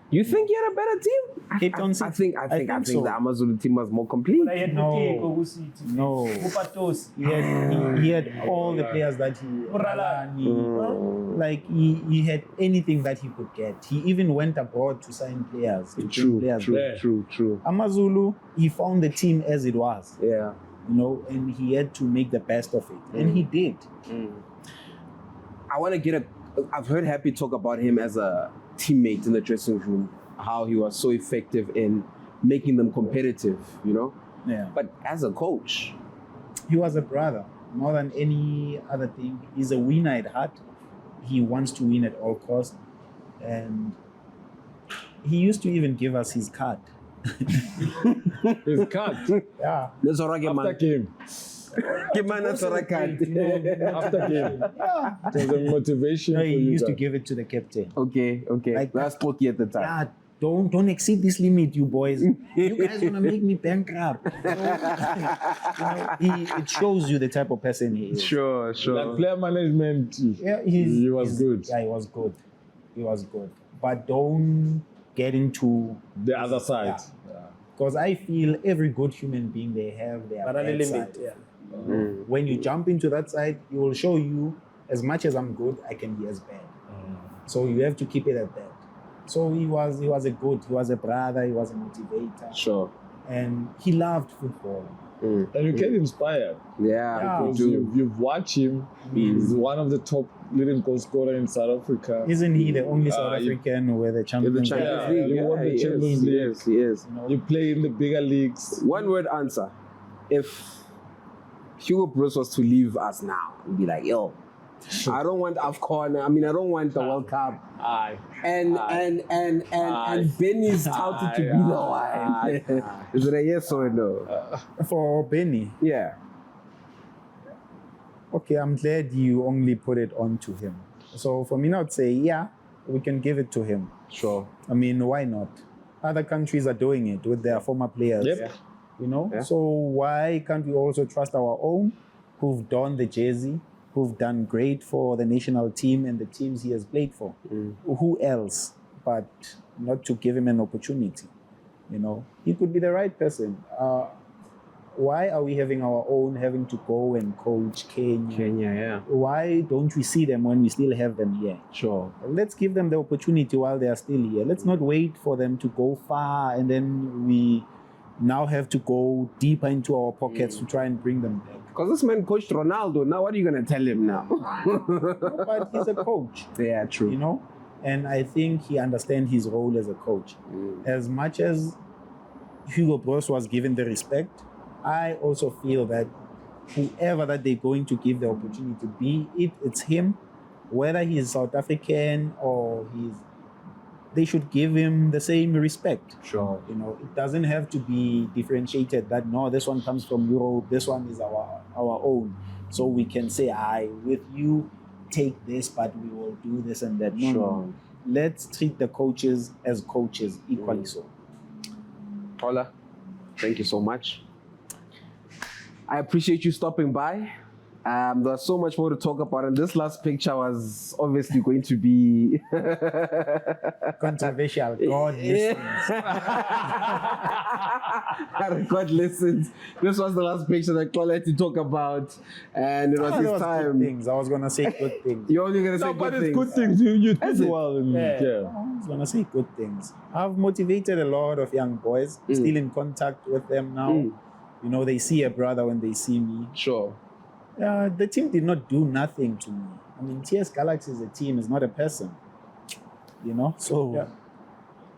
Speaker 2: You think he had a better team?
Speaker 1: Cape Town City.
Speaker 2: I think
Speaker 1: so.
Speaker 2: the AmaZulu team was more complete.
Speaker 6: But I had
Speaker 1: No. He had all the players that he had anything that he could get. He even went abroad to sign players.
Speaker 2: True.
Speaker 1: AmaZulu, he found the team as it was.
Speaker 2: Yeah.
Speaker 1: And he had to make the best of it. And he did.
Speaker 2: I want to get I've heard Happy talk about him as a teammate in the dressing room, how he was so effective in making them competitive,
Speaker 1: Yeah.
Speaker 2: But as a coach,
Speaker 1: he was a brother more than any other thing. He's a winner at heart. He wants to win at all costs. And he used to even give us his card.
Speaker 5: His card.
Speaker 1: Yeah.
Speaker 2: that's all right,
Speaker 5: After game.
Speaker 2: that's all right.
Speaker 5: After game.
Speaker 1: Yeah.
Speaker 5: It was a motivation
Speaker 1: No,
Speaker 5: for
Speaker 1: he
Speaker 5: you
Speaker 1: used to
Speaker 5: guys.
Speaker 1: give it to the captain.
Speaker 2: Okay.
Speaker 1: Like-
Speaker 2: That's Pokey at the time.
Speaker 1: Yeah, don't exceed this limit, you boys. You guys gonna make me bankrupt. It shows you the type of person he is.
Speaker 2: Sure.
Speaker 5: Like player management,
Speaker 1: Yeah,
Speaker 5: he was good.
Speaker 1: Yeah, he was good. But don't get into
Speaker 5: The other side.
Speaker 1: because I feel every good human being they have their
Speaker 6: But on a
Speaker 1: bad
Speaker 6: limit,
Speaker 1: side.
Speaker 6: yeah.
Speaker 1: When you jump into that side, it will show you as much as I'm good, I can be as bad. So you have to keep it at that. So he was a brother, he was a motivator.
Speaker 2: Sure.
Speaker 1: And he loved football.
Speaker 5: And you get inspired.
Speaker 2: Yeah,
Speaker 5: Because
Speaker 2: we do.
Speaker 5: you've watched him. He's one of the top leading goal scorer in South Africa.
Speaker 1: Isn't he the only South African who were the champions?
Speaker 2: Champions
Speaker 5: Yeah,
Speaker 2: League.
Speaker 5: he won the
Speaker 2: he
Speaker 5: Champions
Speaker 2: is,
Speaker 5: League.
Speaker 2: He is.
Speaker 5: You play in the bigger leagues.
Speaker 2: One word answer. If Hugo Bruce was to leave us now and be like, yo, I don't want AFCON. I mean, I don't want the World Cup.
Speaker 5: Aye.
Speaker 2: And Benny's touted to be the one. Is it a yes or a no?
Speaker 1: For Benny,
Speaker 2: Yeah.
Speaker 1: okay, I'm glad you only put it on to him. So for me now to say, yeah, we can give it to him.
Speaker 2: Sure.
Speaker 1: I mean, why not? Other countries are doing it with their former players.
Speaker 5: Yep.
Speaker 2: Yeah.
Speaker 1: So why can't we also trust our own who've donned the jersey, who've done great for the national team and the teams he has played for? Who else but not to give him an opportunity? He could be the right person. Why are we having our own having to go and coach Kenya?
Speaker 2: yeah.
Speaker 1: Why don't we see them when we still have them here?
Speaker 2: Sure.
Speaker 1: Let's give them the opportunity while they are still here. Let's not wait for them to go far and then we now have to go deeper into our pockets to try and bring them back.
Speaker 2: Because this man coached Ronaldo. Now, what are you going to tell him now?
Speaker 1: But he's a coach.
Speaker 2: Yeah, true.
Speaker 1: You know? And I think he understands his role as a coach. As much as Hugo Broos was given the respect, I also feel that whoever that they're going to give the opportunity to be, it's him, whether he's South African or they should give him the same respect.
Speaker 2: Sure.
Speaker 1: You know, it doesn't have to be differentiated that no, this one comes from Europe, this one is our own. So we can say, with you, take this, but we will do this and that. No, no. Let's treat the coaches as coaches equally so.
Speaker 2: Xola, thank you so much. I appreciate you stopping by. There's so much more to talk about, and this last picture was obviously going to be
Speaker 1: controversial. God listens.
Speaker 2: God listens. This was the last picture that Xola had to talk about, and it was his time.
Speaker 1: Good things. I was gonna say good things.
Speaker 2: You're only gonna say good things.
Speaker 5: It's good things. You did well.
Speaker 1: I was gonna say good things. I've motivated a lot of young boys. Still in contact with them now. You know, they see a brother when they see me.
Speaker 2: Sure.
Speaker 1: The team did not do nothing to me. I mean, TS Galaxy is a team, it's not a person. You know? So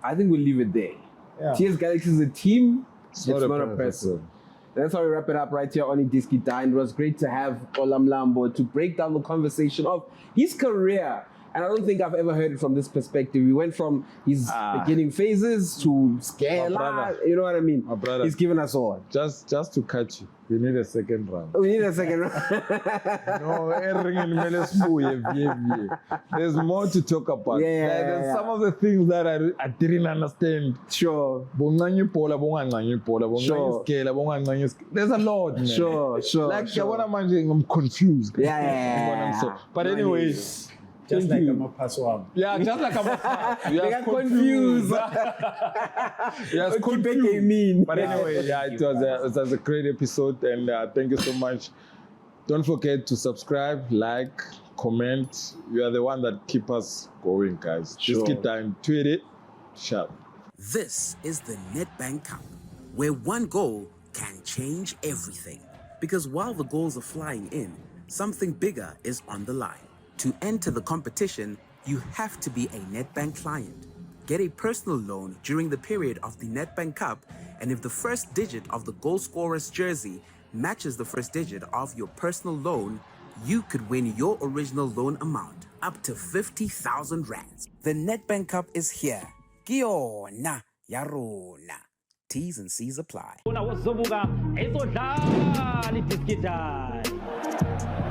Speaker 2: I think we'll leave it there.
Speaker 1: Yeah.
Speaker 2: TS Galaxy is a team, it's not a person. That's how we wrap it up right here on iDiski Dine. It was great to have Xola Mlambo to break down the conversation of his career. And I don't think I've ever heard it from this perspective. We went from his beginning phases to scale. You know what I mean?
Speaker 5: My brother.
Speaker 2: He's given us all.
Speaker 5: Just to catch you, we need a second round.
Speaker 2: We need a second round.
Speaker 5: There's more to talk about. There's some of the things that I didn't understand.
Speaker 2: Sure.
Speaker 5: There's a lot, man.
Speaker 2: Sure.
Speaker 5: Like, I'm confused. But anyway.
Speaker 1: Just like I'm a password.
Speaker 5: Yeah, just like I'm a
Speaker 2: They got confused.
Speaker 5: Yes, confused. But anyway, it was a great episode, and thank you so much. Don't forget to subscribe, like, comment. You are the one that keep us going, guys. Just keep time, tweet it, sharp.
Speaker 4: This is the Nedbank Cup, where one goal can change everything. Because while the goals are flying in, something bigger is on the line. To enter the competition, you have to be a Nedbank client. Get a personal loan during the period of the Nedbank Cup, and if the first digit of the goal scorer's jersey matches the first digit of your personal loan, you could win your original loan amount, up to 50,000 rands. The Nedbank Cup is here. Kiona Yarona. T's and C's apply.
Speaker 3: Una wozobuka ezodlala iDiski Dine.